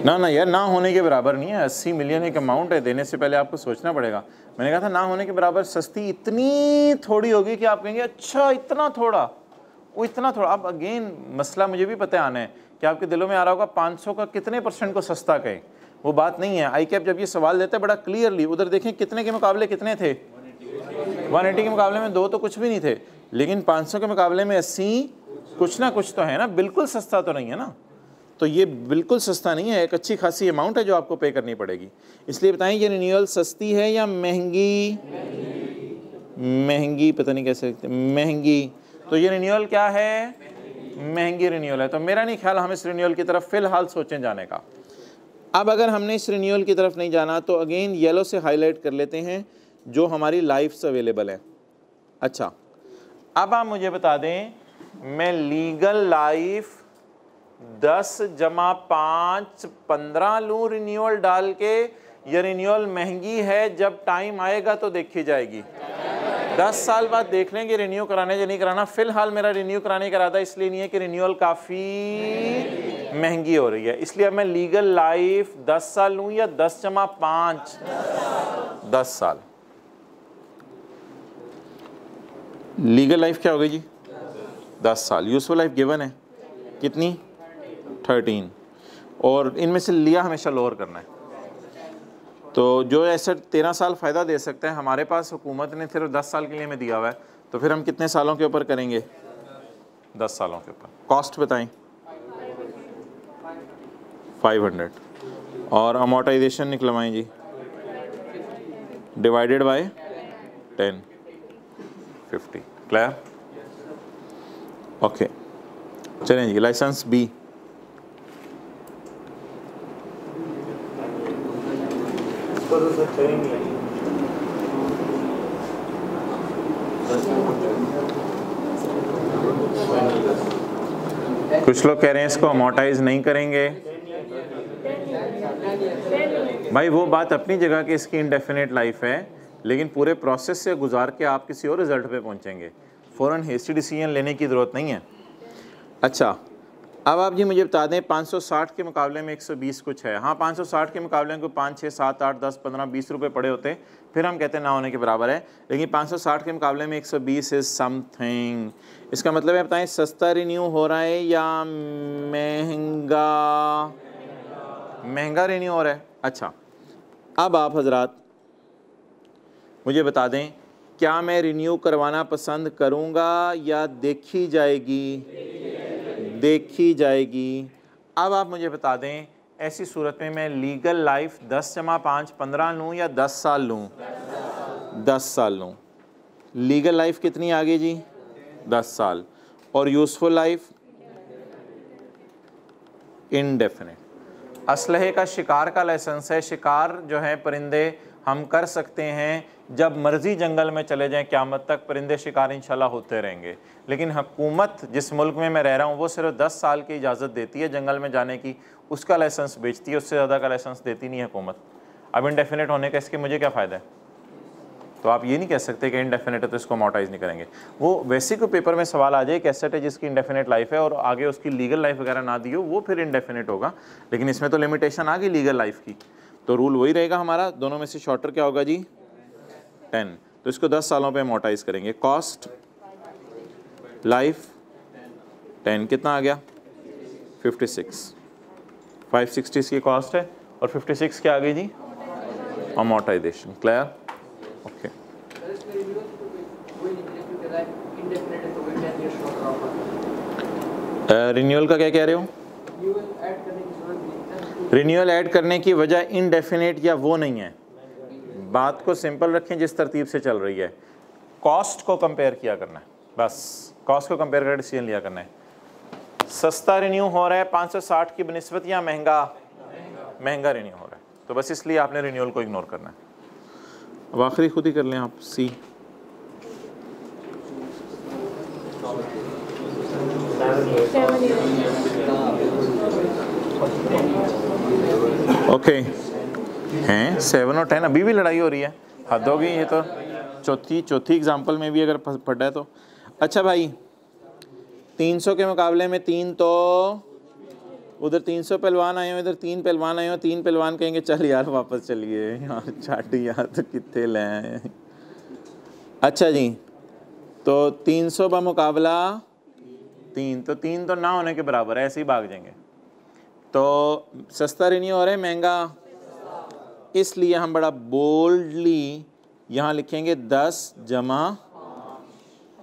ना यार, ना होने के बराबर नहीं है। 80 मिलियन एक अमाउंट है, देने से पहले आपको सोचना पड़ेगा। मैंने कहा था ना होने के बराबर सस्ती इतनी थोड़ी होगी कि आप कहेंगे अच्छा इतना थोड़ा, वो इतना थोड़ा। अब अगेन मसला मुझे भी पता आना है कि आपके दिलों में आ रहा होगा 500 का कितने % को सस्ता कहें। वो बात नहीं है। आई कैप जब ये सवाल देता है बड़ा क्लियरली, उधर देखें कितने के मुकाबले कितने थे? 180 के मुकाबले में 2 तो कुछ भी नहीं थे, लेकिन 500 के मुकाबले में 80 कुछ ना कुछ तो है ना। बिल्कुल सस्ता तो नहीं है ना। तो ये बिल्कुल सस्ता नहीं है, एक अच्छी खासी अमाउंट है जो आपको पे करनी पड़ेगी। इसलिए बताएं ये रिन्यूअल सस्ती है या महंगी? महंगी, पता नहीं कैसे महंगी। तो ये रिन्यूअल क्या है? महंगी रिन्यूअल है। तो मेरा नहीं ख्याल हम इस रिन्यूअल की तरफ फ़िलहाल सोचें जाने का। अब अगर हमने इस रिन्यूअल की तरफ नहीं जाना तो अगेन येलो से हाईलाइट कर लेते हैं जो हमारी लाइफ्स अवेलेबल है। अच्छा, अब आप मुझे बता दें मैं लीगल लाइफ 10 जमा 5 15 लूँ रिन्यूअल डाल के, या रिन्यूअल महंगी है जब टाइम आएगा तो देखी जाएगी। 10 साल बाद देख लेंगे रिन्यू कराने या नहीं कराना। फिलहाल मेरा रिन्यू कराने का इरादा इसलिए नहीं है कि रिन्यूअल काफ़ी महंगी हो रही है, इसलिए अब मैं लीगल लाइफ 10 साल लूँ या 10 जमा 5? 10 साल। लीगल लाइफ क्या हो गई जी? 10 साल। यूजफुल लाइफ गिवन है कितनी? 13, और इनमें से लिया हमेशा लोअर करना है। तो जो एसेट 13 साल फ़ायदा दे सकते हैं, हमारे पास हुकूमत ने सिर्फ 10 साल के लिए हमें दिया हुआ है, तो फिर हम कितने सालों के ऊपर करेंगे? 10 सालों के ऊपर। कॉस्ट बताएं। 500 और अमोर्टाइजेशन निकलवाएं जी, डिवाइडेड बाय 10, 50। क्लियर? ओके, चलें जी। लाइसेंस बी, कुछ लोग कह रहे हैं इसको अमोर्टाइज नहीं करेंगे। भाई वो बात अपनी जगह कि इसकी इंडेफिनेट लाइफ है, लेकिन पूरे प्रोसेस से गुजार के आप किसी और रिजल्ट पे पहुंचेंगे। फ़ौरन हेस्टी डिसीजन लेने की ज़रूरत नहीं है। अच्छा, अब आप जी मुझे बता दें 560 के मुकाबले में 120 कुछ है। हाँ, 560 के मुकाबले में कोई 5, 6, 7, 8, 10, 15, 20 रुपये पड़े होते फिर हम कहते हैं ना होने के बराबर है, लेकिन 560 के मुकाबले में 120 इज़ समथिंग। इसका मतलब है बताएं सस्ता रिन्यू हो रहा है या महंगा? महंगा रिन्यू हो रहा है। अच्छा, अब आप हजरात मुझे बता दें क्या मैं रिन्यू करवाना पसंद करूँगा या देखी जाएगी? देखी जाएगी। अब आप मुझे बता दें ऐसी सूरत में मैं लीगल लाइफ 10 + 5 15 लूँ या 10 साल लूँ? 10 साल लूँ। लीगल लाइफ कितनी आ गई जी? 10 साल। और यूज़फुल लाइफ इनडेफिनेट। असलहे का शिकार का लाइसेंस है। शिकार जो है परिंदे हम कर सकते हैं जब मर्जी जंगल में चले जाएं, क़यामत तक परिंदे शिकार इंशाल्लाह होते रहेंगे। लेकिन हुकूमत जिस मुल्क में मैं रह रहा हूँ वो सिर्फ 10 साल की इजाज़त देती है जंगल में जाने की, उसका लाइसेंस बेचती है, उससे ज़्यादा का लाइसेंस देती नहीं है हुकूमत। अब इनडेफिनेट होने का इसके मुझे क्या फ़ायदा है? तो आप ये नहीं कह सकते कि इनडेफिनेट है तो इसको अमोर्टाइज़ नहीं करेंगे। वो वैसे को पेपर में सवाल आ जाए एक एसेट है जिसकी इनडेफिनेट लाइफ है और आगे उसकी लीगल लाइफ वगैरह ना दी हो, वो फिर इनडेफिनेट होगा। लेकिन इसमें तो लिमिटेशन आ गई लीगल लाइफ की, तो रूल वही रहेगा हमारा। दोनों में से शॉर्टर क्या होगा जी? 10। तो इसको 10 सालों पे अमोर्टाइज़ करेंगे। कॉस्ट लाइफ 10 कितना आ गया? 56। 560 इसकी कॉस्ट है और 56 क्या आ गई जी? अमोर्टाइजेशन। क्लियर? ओके। रिन्यूअल का क्या कह रहे हो? रिन्यूअल ऐड करने की वजह इनडेफिनेट या वो नहीं है। बात को सिंपल रखें जिस तरतीब से चल रही है। कॉस्ट को कंपेयर किया करना है, बस कॉस्ट को कंपेयर करके डिसीजन लिया करना है। सस्ता रिन्यू हो रहा है 560 की बनिस्बत या महंगा? महंगा रिन्यू हो रहा है, तो बस इसलिए आपने रिन्यूअल को इग्नोर करना है। अब आखिरी खुद ही कर लें आप। सी, ओके हैं 7 और 10 अभी भी लड़ाई हो रही है, हद हो गई। ये तो चौथी एग्जांपल में भी अगर पढ़ा है तो। अच्छा भाई 300 के मुकाबले में 3, तो उधर 300 पहलवान आए हो, इधर 3 पहलवान आए हो। 3 पहलवान कहेंगे चल यार वापस चलिए यार, छाट यार तो कितने लें। अच्छा जी, तो 300 बा मुकाबला 3, तो 3 तो ना होने के बराबर है, ऐसे ही भाग जाएंगे। तो सस्ता रिन्यू हो रहा है महंगा, इसलिए हम बड़ा बोल्डली यहाँ लिखेंगे 10 +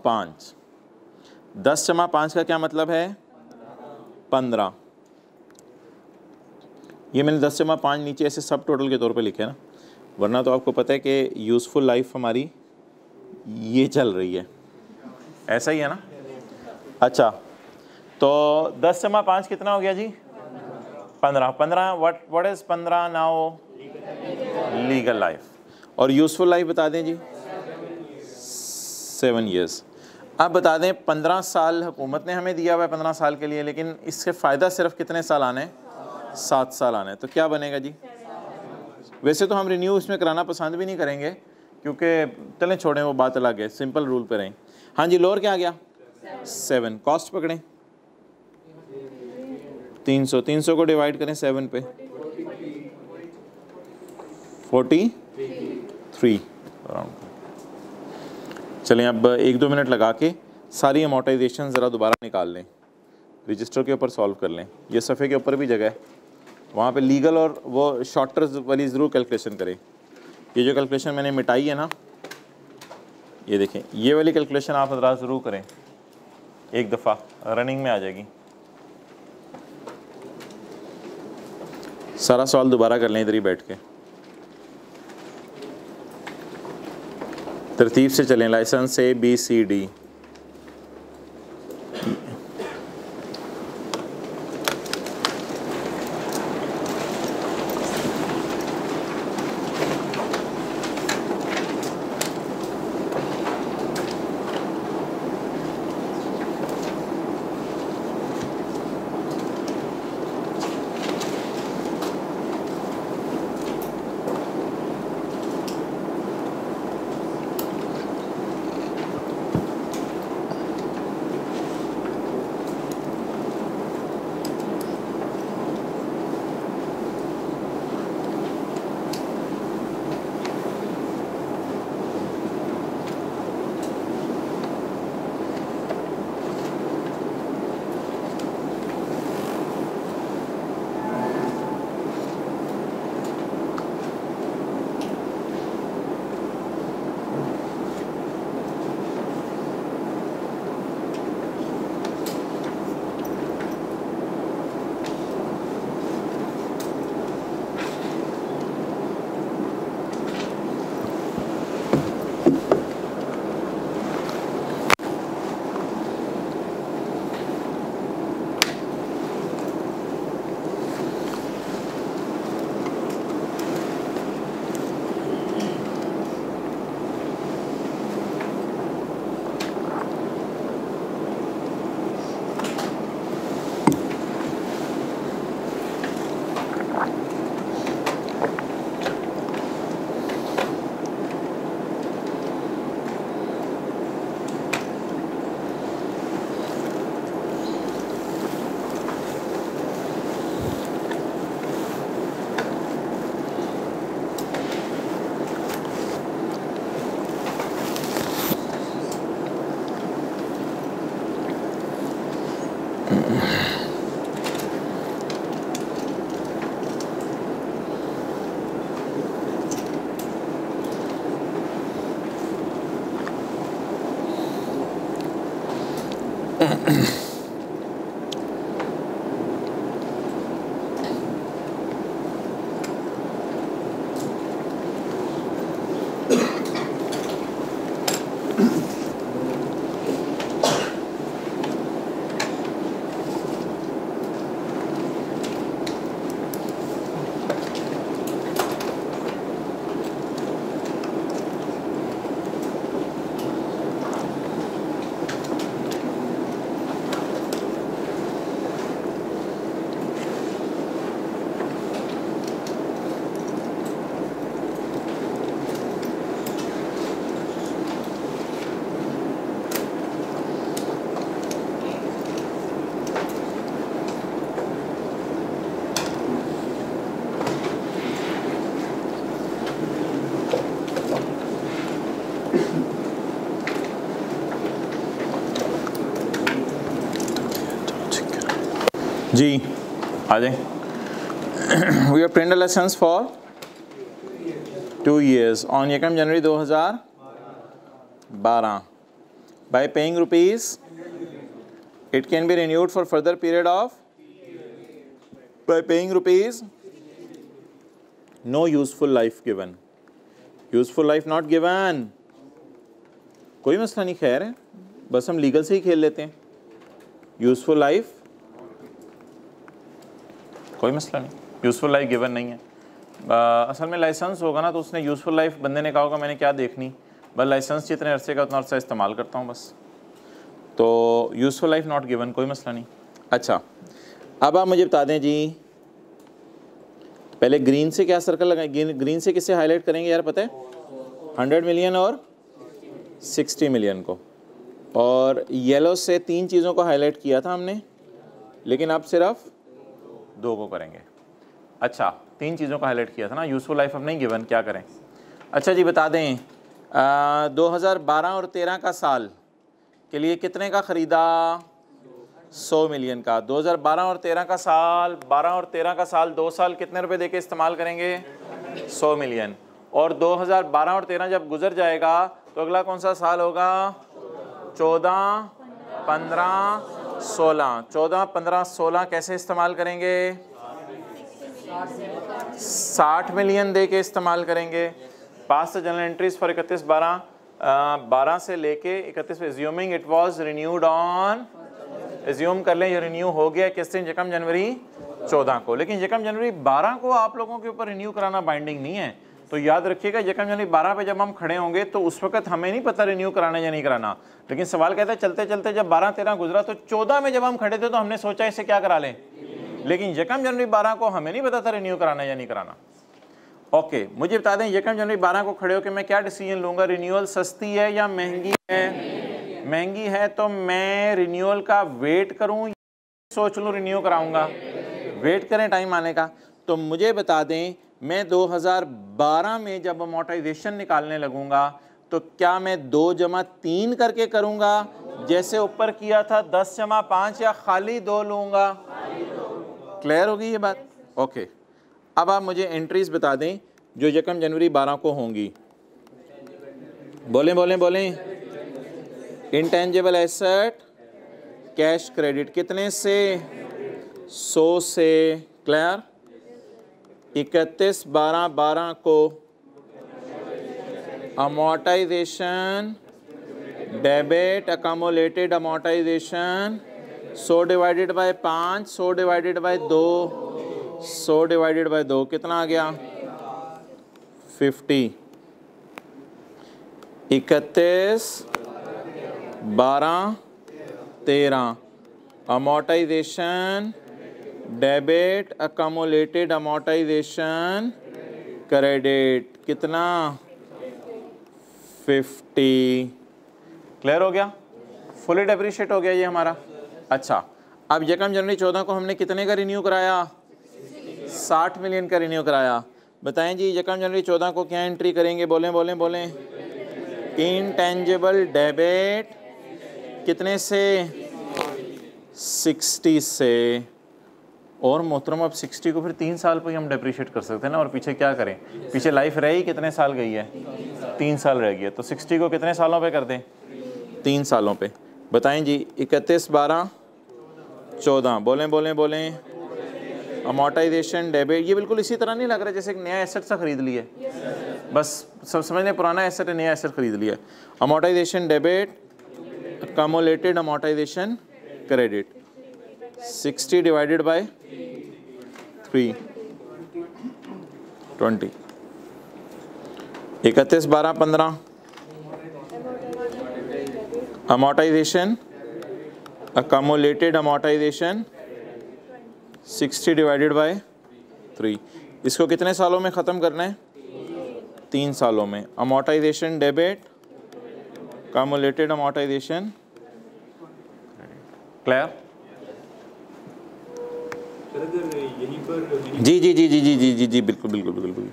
5। 10 + 5 का क्या मतलब है? 15। ये मैंने 10 + 5 नीचे ऐसे सब टोटल के तौर पे लिखे ना, वरना तो आपको पता है कि यूज़फुल लाइफ हमारी ये चल रही है, ऐसा ही है ना। अच्छा, तो 10 + 5 कितना हो गया जी? 15। 15 what is 15 now? Legal life. और यूज़फुल लाइफ बता दें जी 7 ईयर्स। अब बता दें 15 साल हुकूमत ने हमें दिया हुआ है 15 साल के लिए, लेकिन इससे फ़ायदा सिर्फ कितने साल आने हैं? 7 साल आने। तो क्या बनेगा जी? वैसे तो हम रिन्यू इसमें कराना पसंद भी नहीं करेंगे क्योंकि चलें छोड़ें, वो बात अलग है, सिंपल रूल पे रहें। हाँ जी, लोअर क्या आ गया? 7। कॉस्ट पकड़ें 300, 300 को डिवाइड करें 7 पे 43 अराउंड। चलें अब 1-2 मिनट लगा के सारी अमोर्टाइजेशन ज़रा दोबारा निकाल लें रजिस्टर के ऊपर सॉल्व कर लें, ये सफ़े के ऊपर भी जगह है, वहाँ पे लीगल और वो शॉर्टर वाली ज़रूर कैलकुलेशन करें। ये जो कैलकुलेशन मैंने मिटाई है ना, ये देखें, ये वाली कैलकुलेशन आप हज़रात ज़रूर करें, एक दफ़ा रनिंग में आ जाएगी। सारा सवाल दोबारा कर लें इधर ही बैठ के, तरतीब से चलें, license A B C D। जी आ जाए। We obtained a license for 2 years on Yekam January 2012 by paying rupees. It can be renewed for further period of by paying rupees. No useful life given. Useful life not given. कोई मसला नहीं, खैर है, बस हम लीगल से ही खेल लेते हैं। यूज़फुल लाइफ कोई मसला नहीं, यूज़फुल लाइफ गिवन नहीं है। असल में लाइसेंस होगा ना तो उसने यूज़फुल लाइफ बंदे ने कहा होगा मैंने क्या देखनी, बस लाइसेंस जितने अरसे का उतना अरसा इस्तेमाल करता हूँ बस, तो यूज़फुल लाइफ नॉट गिवन, कोई मसला नहीं। अच्छा, अब आप मुझे बता दें जी, पहले ग्रीन से क्या सर्कल लगाएं, ग्रीन से किससे हाईलाइट करेंगे यार पता है? 100 मिलियन और 60 मिलियन को, और येलो से 3 चीज़ों को हाईलाइट किया था हमने, लेकिन अब सिर्फ 2 को करेंगे। अच्छा, 3 चीज़ों को हाईलाइट किया था ना, यूज़फुल लाइफ अब नहीं गिवन, क्या करें? अच्छा जी बता दें, 2012 और 13 का साल के लिए कितने का ख़रीदा? 100 मिलियन का। 2012 और 13 का साल, 12 और 13 का साल 2 साल कितने रुपए देके इस्तेमाल करेंगे? 100 मिलियन। और 2012 और 13 जब गुजर जाएगा तो अगला कौन सा साल होगा? 14, 15, 16। 14, 15, 16 कैसे इस्तेमाल करेंगे? 60 मिलियन दे के इस्तेमाल करेंगे। पास्ट जनरल एंट्रीज फॉर 31/12 से लेके 31 पे assuming it was renewed on, assume कर लें ये रिन्यू हो गया किस दिन? यकम जनवरी 14 को। लेकिन यकम जनवरी 12 को आप लोगों के ऊपर रिन्यू कराना बाइंडिंग नहीं है। तो याद रखिएगा यकम जनवरी 12 पे जब हम खड़े होंगे तो उस वक्त हमें नहीं पता रिन्यू कराना या नहीं कराना। लेकिन सवाल कहता है चलते चलते जब 12-13 गुजरा तो 14 में जब हम खड़े थे तो हमने सोचा इसे क्या करा लें। लेकिन यकम जनवरी 12 को हमें नहीं पता था रिन्यू कराना या नहीं कराना। ओके, मुझे बता दें यकम जनवरी 12 को खड़े होकर मैं क्या डिसीजन लूँगा? रिन्यूअल सस्ती है या महंगी है? महंगी है तो मैं रिन्यूअल का वेट करूँ, सोच लूँ रिन्यू कराऊँगा? वेट करें टाइम आने का। तो मुझे बता दें मैं 2012 में जब अमोर्टाइजेशन निकालने लगूंगा तो क्या मैं 2 जमा 3 करके करूंगा जैसे ऊपर किया था 10 जमा 5, या खाली 2 लूंगा? क्लियर होगी ये बात? ओके, अब आप मुझे एंट्रीज बता दें जो यकम जनवरी 12 को होंगी। बोलें बोलें बोलें। इंटेंजिबल एसेट कैश क्रेडिट कितने से? 100 से। क्लियर? 31/12/12 को amortisation debit accumulated amortisation 100 divided by 5, 100 divided by 2, 100 divided by 2 कितना आ गया? 50। 31/12/13 amortisation debit accumulated amortisation credit कितना? 50। क्लियर हो गया? फुली डेप्रिशिएट हो गया ये हमारा। अच्छा, अब यकम जनवरी 14 को हमने कितने का रिन्यू कराया? 60 मिलियन का रिन्यू कराया। बताएं जी यकम जनवरी 14 को क्या एंट्री करेंगे? बोलें बोलें बोलें। इंटेंजिबल डेबिट कितने से? 60 से। और मोहतरम अब 60 को फिर 3 साल पर ही हम डेप्रिशिएट कर सकते हैं ना। और पीछे क्या करें? पीछे लाइफ रही कितने साल गई है? 3 साल रह गई है। तो 60 को कितने सालों पे कर दें? 3 सालों पे। बताएं जी 31/12/14। बोलें बोलें बोलें। अमोर्टाइजेशन डेबिट ये बिल्कुल इसी तरह नहीं लग रहा जैसे एक नया एसेट सा खरीद लिया है। बस सब समझने पुराना एसेट है, नया एसेट खरीद लिया। Amortisation debit accumulated amortisation credit 60 divided by 3 20। 31/12/15 amortisation accumulated amortisation 60 divided by 3। इसको कितने सालों में ख़त्म करना है? 3 सालों में। Amortisation debit accumulated amortisation. Clear? जी जी जी जी जी जी जी जी बिल्कुल बिल्कुल बिल्कुल।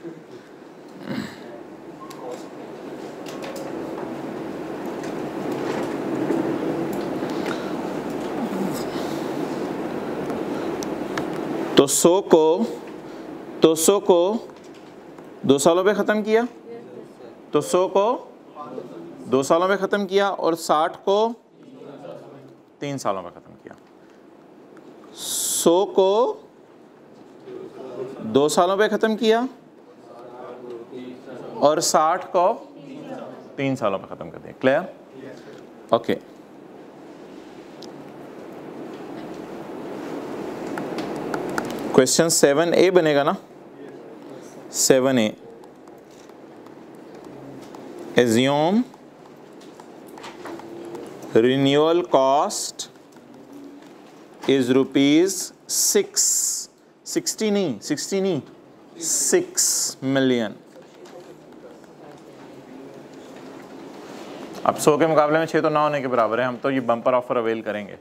तो 100 को 2 सालों पे ख़त्म किया, तो 100 को 2 सालों में ख़त्म किया और 60 को 3 सालों में ख़त्म किया। 100 को 2 सालों पे ख़त्म किया और 60 को 3 सालों पे ख़त्म कर दिया। क्लियर? ओके। क्वेश्चन 7A बनेगा ना? 7A। Assume renewal cost is ₹60 नहीं 6 मिलियन। अब 100 के मुकाबले में 6 तो ना होने के बराबर है। हम तो ये बम्पर ऑफर अवेल करेंगे।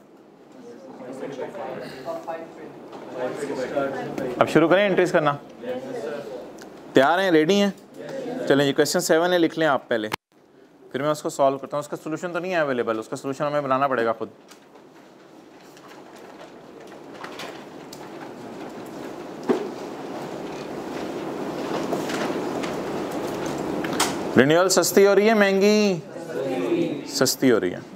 अब शुरू करें एंट्रीज करना? तैयार हैं? रेडी हैं? चलें जी क्वेश्चन 7 है, लिख लें आप पहले, फिर मैं उसको सॉल्व करता हूँ। उसका सोल्यूशन तो नहीं है अवेलेबल, उसका सोल्यूशन हमें बनाना पड़ेगा खुद। रिन्यूअल सस्ती हो रही है महंगी? सस्ती हो रही है।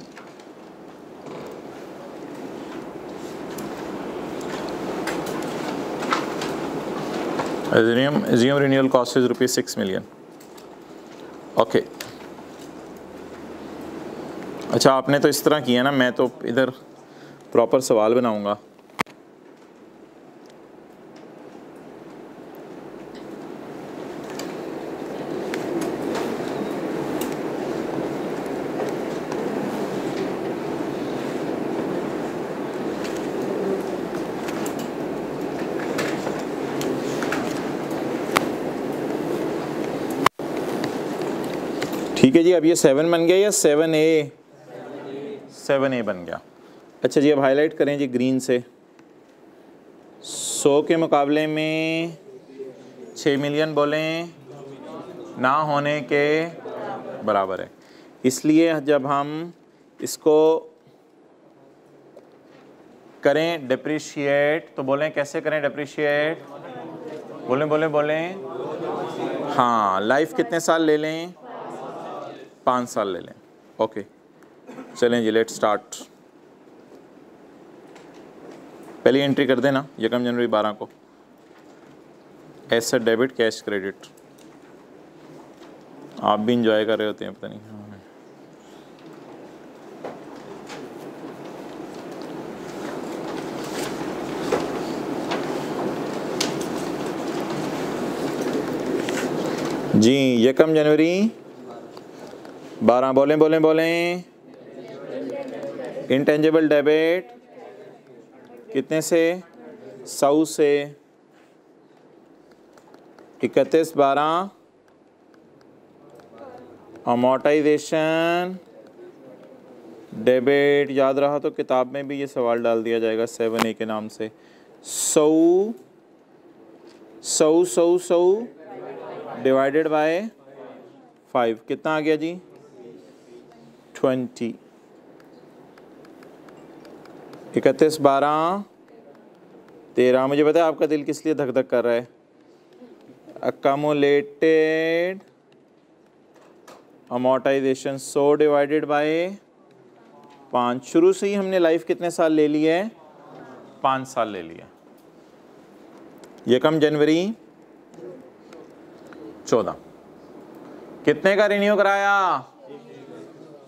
assume renewal cost is ₹6 million. Okay अच्छा, आपने तो इस तरह किया ना, मैं तो इधर प्रॉपर सवाल बनाऊंगा। ठीक है जी, अब ये 7 बन गया या 7A? 7A बन गया। अच्छा जी, अब हाईलाइट करें जी ग्रीन से। 100 के मुकाबले में 6 मिलियन बोलें ना होने के बराबर है। इसलिए जब हम इसको करें डिप्रिशिएट तो बोलें कैसे करें डिप्रिशिएट? बोलें हाँ, लाइफ कितने साल ले लें? 5 साल ले लें। ओके चलें जी, लेट स्टार्ट। पहली एंट्री कर देना 1 जनवरी 12 को, एसेट डेबिट कैश क्रेडिट। आप भी इंजॉय कर रहे होते हैं पता नहीं। जी 1 जनवरी 12 बोलें इंटेंजिबल डेबिट कितने से? 100 से। 31/12 अमोर्टाइजेशन डेबिट। याद रहा तो किताब में भी ये सवाल डाल दिया जाएगा 7A के नाम से। 100 डिवाइडेड बाय 5 कितना आ गया जी? 20। 31/12 13। मुझे पता है आपका दिल किस लिए धक धक कर रहा है। अकमुलेटेड अमोर्टाइजेशन 100 डिवाइडेड बाय 5। शुरू से ही हमने लाइफ कितने साल ले ली है? 5 साल ले लिया। 1 जनवरी 14 कितने का रिन्यू कराया?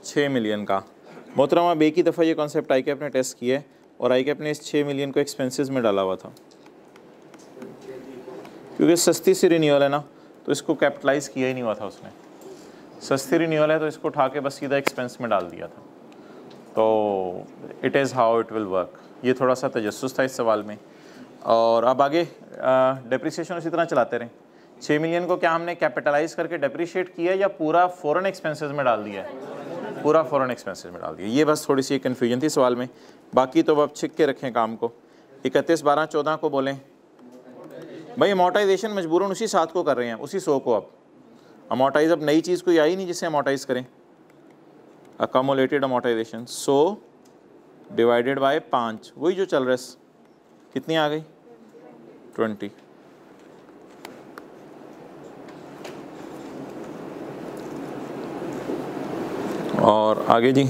6 मिलियन का। मोहतरमा अब एक ही दफ़ा ये कॉन्सेप्ट ICAP ने टेस्ट किया है और ICAP ने इस 6 मिलियन को एक्सपेंसेस में डाला हुआ था, क्योंकि सस्ती सी रिन्यूअल है ना, तो इसको कैपिटलाइज किया ही नहीं हुआ था उसने। सस्ती रिन्यूअल है तो इसको उठा के बस सीधा एक्सपेंस में डाल दिया था। तो it is how it will work. ये थोड़ा सा तजस्सुस था इस सवाल में। और अब आगे डेप्रिसिएशन उसी तरह चलाते रहें। 6 मिलियन को क्या हमने कैपिटलाइज करके डेप्रिशिएट किया या पूरा फ़ौरन एक्सपेंसेस में डाल दिया? पूरा फ़ौरन एक्सपेंसेस में डाल दिया। ये बस थोड़ी सी कन्फ्यूजन थी सवाल में। बाकी तो अब छिक के रखें काम को। 31/12/14 को बोलें भाई अमोर्टाइजेशन मजबूरन उसी 7 को कर रहे हैं, उसी 100 को। अब अमोर्टाइज अब नई चीज़ कोई आई नहीं जिससे अमोर्टाइज करें। अकमुलेटेड अमोर्टाइजेशन 100 डिवाइडेड बाय 5, वही जो चल रहा है। कितनी आ गई? 20। और आगे जी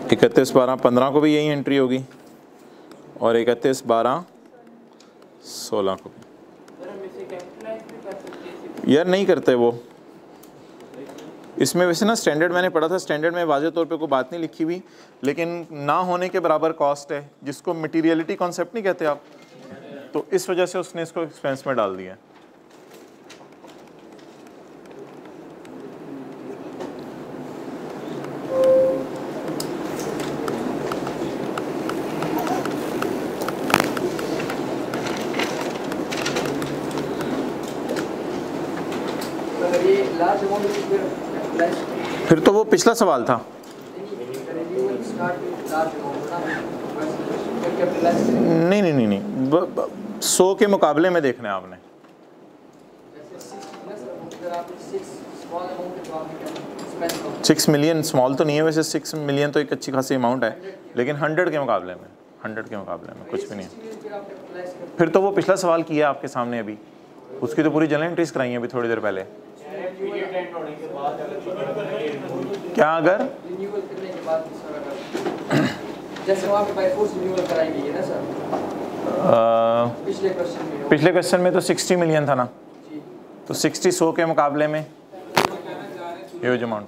31/12/15 को भी यही एंट्री होगी और 31/12/16 को भी। यार नहीं करते वो इसमें। वैसे ना स्टैंडर्ड मैंने पढ़ा था, स्टैंडर्ड में वाज़े तौर पे कोई बात नहीं लिखी हुई, लेकिन ना होने के बराबर कॉस्ट है, जिसको मटीरियलिटी कॉन्सेप्ट नहीं कहते आप, तो इस वजह से उसने इसको एक्सपेंस में डाल दिया। फिर तो वो पिछला सवाल था। नहीं 100 के मुकाबले में देखना है आपने। $6 मिलियन स्मॉल तो नहीं है वैसे। 6 मिलियन तो एक अच्छी खासी अमाउंट है, लेकिन 100 के मुकाबले में कुछ भी नहीं है। फिर तो वो पिछला सवाल किया आपके सामने अभी, उसकी तो पूरी जनरल एंट्रीज कराई है अभी थोड़ी देर पहले। क्या अगर रिन्यूअल करने के बाद जैसे वहाँ पे बाय फोर्स रिन्यूअल कराई गई है ना सर, पिछले क्वेश्चन में तो 60 मिलियन था ना, तो 60 100 के मुकाबले में ह्यूज अमाउंट।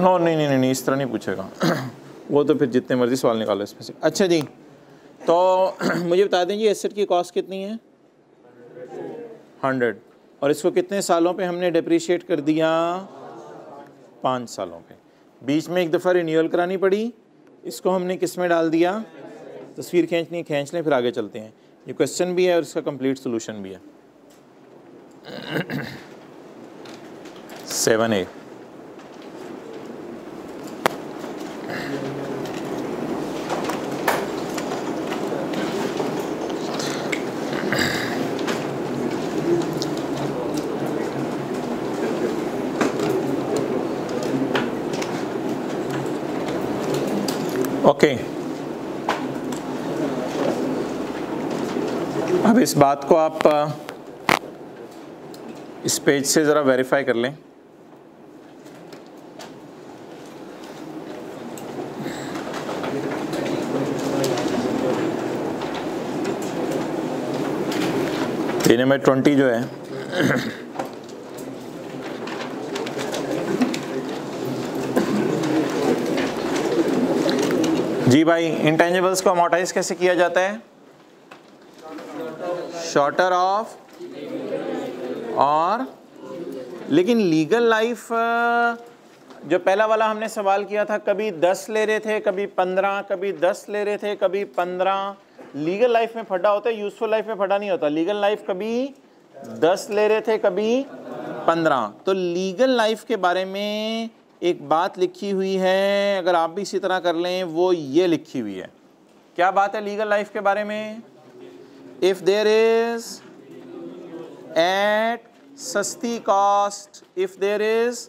नो नहीं इस तरह नहीं पूछेगा वो तो फिर जितने मर्जी सवाल निकालो इसमें से। अच्छा जी, तो मुझे बता दें जी एसेट की कॉस्ट कितनी है 100, और इसको कितने सालों पे हमने डिप्रिशिएट कर दिया 5 सालों पे। बीच में एक दफ़ा रिन्यूअल करानी पड़ी, इसको हमने किस में डाल दिया, तस्वीर खींचनी खींच लें, फिर आगे चलते हैं। ये क्वेश्चन भी है और इसका कंप्लीट सोल्यूशन भी है। 7A okay. अब इस बात को आप इस पेज से ज़रा वेरीफाई कर लें। पेज नंबर 20 जो है जी भाई, इंटेंजिबल्स को अमोर्टाइज कैसे किया जाता है, शॉर्टर ऑफ, और लेकिन लीगल लाइफ जो पहला वाला हमने सवाल किया था, कभी 10 ले रहे थे, कभी 15, कभी 10 ले रहे थे, कभी 15। लीगल लाइफ में फटा होता है, यूजफुल लाइफ में फटा नहीं होता। लीगल लाइफ कभी 10 ले रहे थे, कभी 15। तो लीगल लाइफ के बारे में एक बात लिखी हुई है, अगर आप भी इसी तरह कर लें, वो ये लिखी हुई है। क्या बात है लीगल लाइफ के बारे में? इफ देयर इज एट सस्ती cost, if there is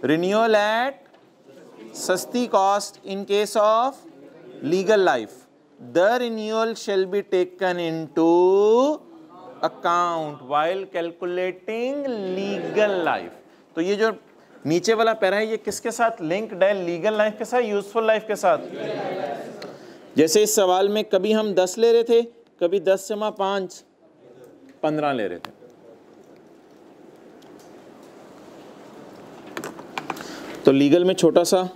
renewal at सस्ती cost in case of legal life, the renewal shall be taken into account while calculating legal life। तो ये जो नीचे वाला पैरा है, ये किसके साथ लिंक्ड है? लीगल लाइफ के साथ, यूजफुल लाइफ के साथ। जैसे इस सवाल में कभी हम 10 ले रहे थे, कभी 10 जमा 5 15 ले रहे थे। तो लीगल में छोटा सा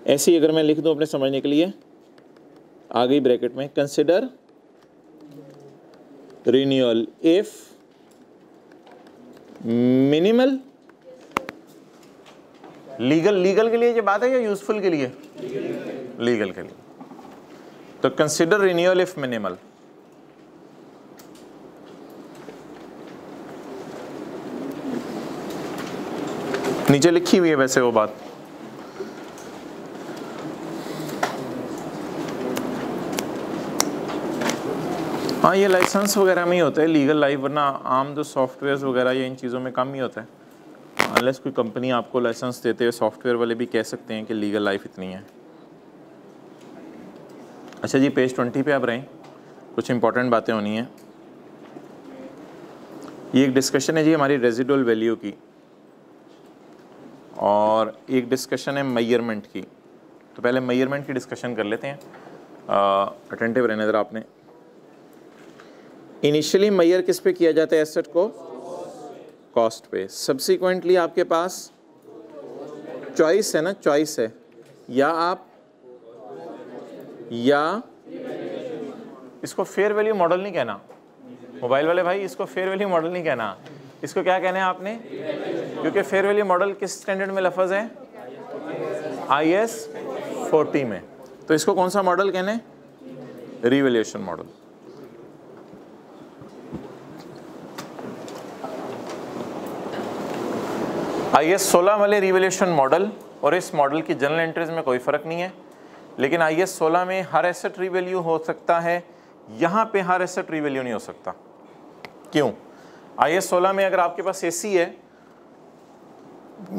ऐसे ही अगर मैं लिख दूं अपने समझने के लिए, आ गई ब्रैकेट में, consider renewal if minimal. Legal के लिए ये बात है या यूजफुल के लिए? लीगल के लिए। तो कंसिडर रिन्यूअल इफ मिनिमल। नीचे लिखी हुई है वैसे वो बात। हाँ, ये लाइसेंस वगैरह में ही होता है लीगल लाइफ, वरना आम जो सॉफ्टवेयर्स वगैरह या इन चीज़ों में कम ही होता है। अनलेस कोई कंपनी आपको लाइसेंस देते हैं, सॉफ्टवेयर वाले भी कह सकते हैं कि लीगल लाइफ इतनी है। अच्छा जी, पेज 20 पे आप रहें, कुछ इंपॉर्टेंट बातें होनी हैं। ये एक डिस्कशन है जी हमारी रेजिडुअल वैल्यू की, और एक डिस्कशन है मेजरमेंट की। तो पहले मेजरमेंट की डिस्कशन कर लेते हैं। अटेंटिव रहने ज़रा आपने। इनिशियली मेजर किस पे किया जाता है एसेट को? कॉस्ट पे। सब्सिक्वेंटली आपके पास चॉइस है ना, चॉइस है, या आप या इसको फेयर वैल्यू मॉडल नहीं कहना मोबाइल वाले भाई, इसको फेयर वैल्यू मॉडल नहीं कहना, इसको क्या कहना है आपने? क्योंकि फेयर वैल्यू मॉडल किस स्टैंडर्ड में लफ्ज़ है? IS 40 में। तो इसको कौन सा मॉडल कहने हैं? Revaluation model. IS 16 वाले रिवैल्यूएशन मॉडल और इस मॉडल की जनरल एंट्रीज में कोई फ़र्क नहीं है, लेकिन IS 16 में हर एसेट रिवैल्यू हो सकता है, यहाँ पे हर एसेट रिवैल्यू नहीं हो सकता। क्यों? IS 16 में अगर आपके पास AC है,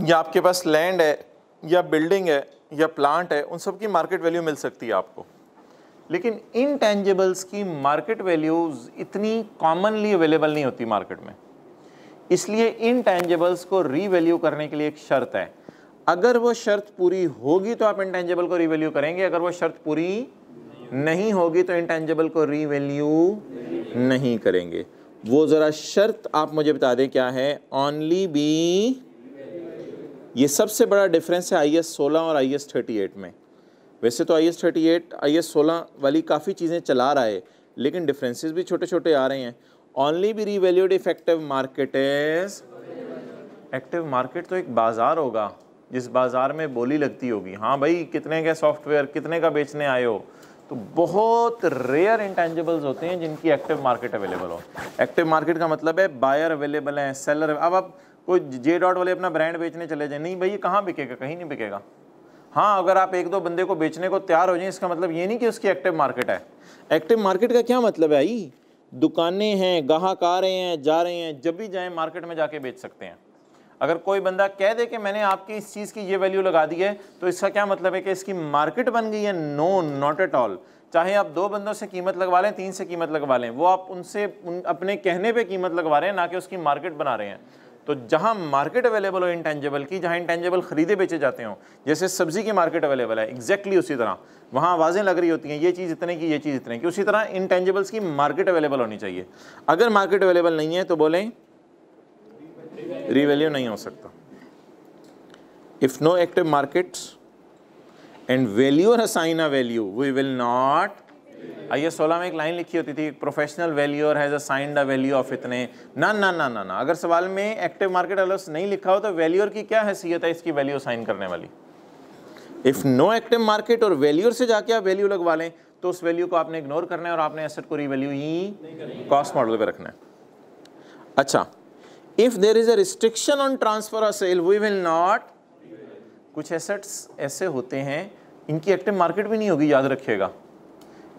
या आपके पास लैंड है, या बिल्डिंग है, या प्लांट है, उन सब की मार्केट वैल्यू मिल सकती है आपको। लेकिन इंटेंजिबल्स की मार्केट वैल्यूज इतनी कॉमनली अवेलेबल नहीं होती मार्केट में, इसलिए इंटेंजिबल्स को रीवैल्यू करने के लिए एक शर्त है। अगर वो शर्त पूरी होगी तो आप इंटेंजिबल को रीवैल्यू करेंगे, अगर वो शर्त पूरी नहीं होगी तो इंटेंजिबल को रीवैल्यू नहीं करेंगे। वो जरा शर्त आप मुझे बता दें क्या है। ओनली बी, ये सबसे बड़ा डिफरेंस है IS 16 और IS 38 में। वैसे तो IS 38 IS 16 वाली काफ़ी चीज़ें चला रहा है, लेकिन डिफरेंसेस भी छोटे छोटे आ रहे हैं। Only be revalued if active market is, active market तो एक बाजार होगा जिस बाजार में बोली लगती होगी, हाँ भाई कितने का सॉफ्टवेयर, कितने का बेचने आए हो। तो बहुत रेयर इंटेंजिबल्स होते हैं जिनकी एक्टिव मार्केट अवेलेबल हो। एक्टिव मार्केट का मतलब है बायर अवेलेबल है, सेलर। अब आप कोई जे डॉट वाले अपना ब्रांड बेचने चले जाए, नहीं भाई ये कहाँ बिकेगा, कहीं नहीं बिकेगा। हाँ, अगर आप एक दो बंदे को बेचने को तैयार हो जाए, इसका मतलब ये नहीं कि उसकी एक्टिव मार्केट है। एक्टिव मार्केट का क्या मतलब है भाई, दुकानें हैं, ग्राहक आ रहे हैं, जा रहे हैं, जब भी जाएं मार्केट में जाके बेच सकते हैं। अगर कोई बंदा कह दे कि मैंने आपकी इस चीज़ की ये वैल्यू लगा दी है, तो इसका क्या मतलब है कि इसकी मार्केट बन गई है? No, not at all. चाहे आप 2 बंदों से कीमत लगवा लें, 3 से कीमत लगवा लें, वो आप उनसे अपने कहने पे कीमत लगवा रहे हैं, ना कि उसकी मार्केट बना रहे हैं। तो जहां मार्केट अवेलेबल हो इंटेंजिबल की, जहां इंटेंजिबल खरीदे बेचे जाते हो, जैसे सब्जी की मार्केट अवेलेबल है, एग्जैक्टली उसी तरह वहां आवाज़ें लग रही होती हैं, ये चीज़ इतने की, ये चीज़ इतने की, उसी तरह इंटेंजिबल्स की मार्केट अवेलेबल होनी चाहिए। अगर मार्केट अवेलेबल नहीं है तो बोलें रीवैल्यू नहीं हो सकता। If no active markets and valuer assign a value, we will not. IS 16 में एक लाइन लिखी होती थी, professional valuer has assigned a value of इतने। ना ना ना ना ना, अगर सवाल में एक्टिव मार्केट अलर्ट नहीं लिखा हो तो वैल्यूअर की क्या हैसियत है इसकी वैल्यू असाइन करने वाली। इफ नो एक्टिव मार्केट और वैल्यूअर से जाके आप वैल्यू लगवा लें तो उस वैल्यू को आपने इग्नोर करना है और आपने एसेट को रीवैल्यू ही कॉस्ट मॉडल पे रखना है। अच्छा, if there is a restriction on transfer और सेल, वी विल नॉट। कुछ एसेट्स ऐसे होते हैं इनकी एक्टिव मार्केट भी नहीं होगी, याद रखिएगा।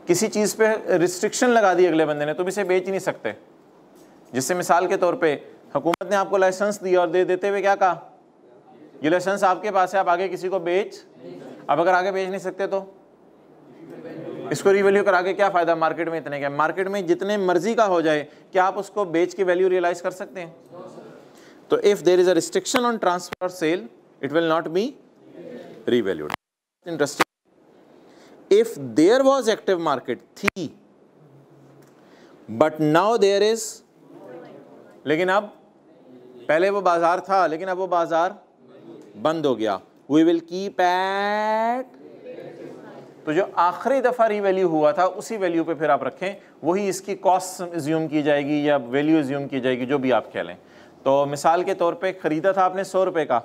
किसी चीज़ पे रिस्ट्रिक्शन लगा दी अगले बंदे ने, तुम इसे बेच ही नहीं सकते। जिससे मिसाल के तौर पे हुकूमत ने आपको लाइसेंस दिया और दे देते हुए क्या कहा, ये लाइसेंस आपके पास है, आप आगे किसी को बेच। अब अगर आगे बेच नहीं सकते तो इसको रीवैल्यू करा के क्या फ़ायदा, मार्केट में इतने का, मार्केट में जितने मर्जी का हो जाए, क्या आप उसको बेच के वैल्यू रियलाइज कर सकते हैं? तो if there is a restriction on transfer और sale, it will not be revalued. Interesting. If there was active market थी, but now there is, लेकिन अब, पहले वो बाजार था लेकिन अब वो बाजार बंद हो गया। We will keep at, तो जो आखिरी दफ़ा रीवैल्यू हुआ था उसी वैल्यू पे फिर आप रखें, वही इसकी कॉस्ट एज्यूम की जाएगी या वैल्यू एज्यूम की जाएगी, जो भी आप कह लें। तो मिसाल के तौर पे ख़रीदा था आपने 100 रुपये का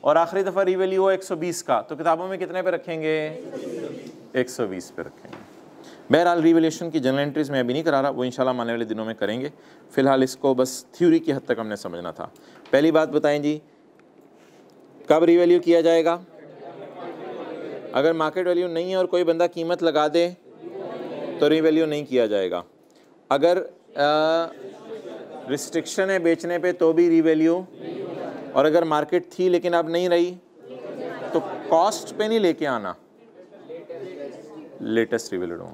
और आखिरी दफ़ा रीवैल्यू हुआ 120 का, तो किताबों में कितने पे रखेंगे? 120 पे रखेंगे। बहरहाल रिवैल्यूएशन की जनरल एंट्रीज में अभी नहीं करा रहा, वो इंशाल्लाह आने वाले दिनों में करेंगे। फ़िलहाल इसको बस थ्योरी की हद तक हमने समझना था। पहली बात बताएं जी, कब रिवैल्यू किया जाएगा? अगर मार्केट वैल्यू नहीं है और कोई बंदा कीमत लगा दे तो रिवैल्यू नहीं किया जाएगा। अगर रिस्ट्रिक्शन है बेचने पे तो भी रिवैल्यू, और अगर मार्केट थी लेकिन अब नहीं रही तो कॉस्ट पे नहीं लेके आना, लेटेस्ट रिवैल्यूड हो।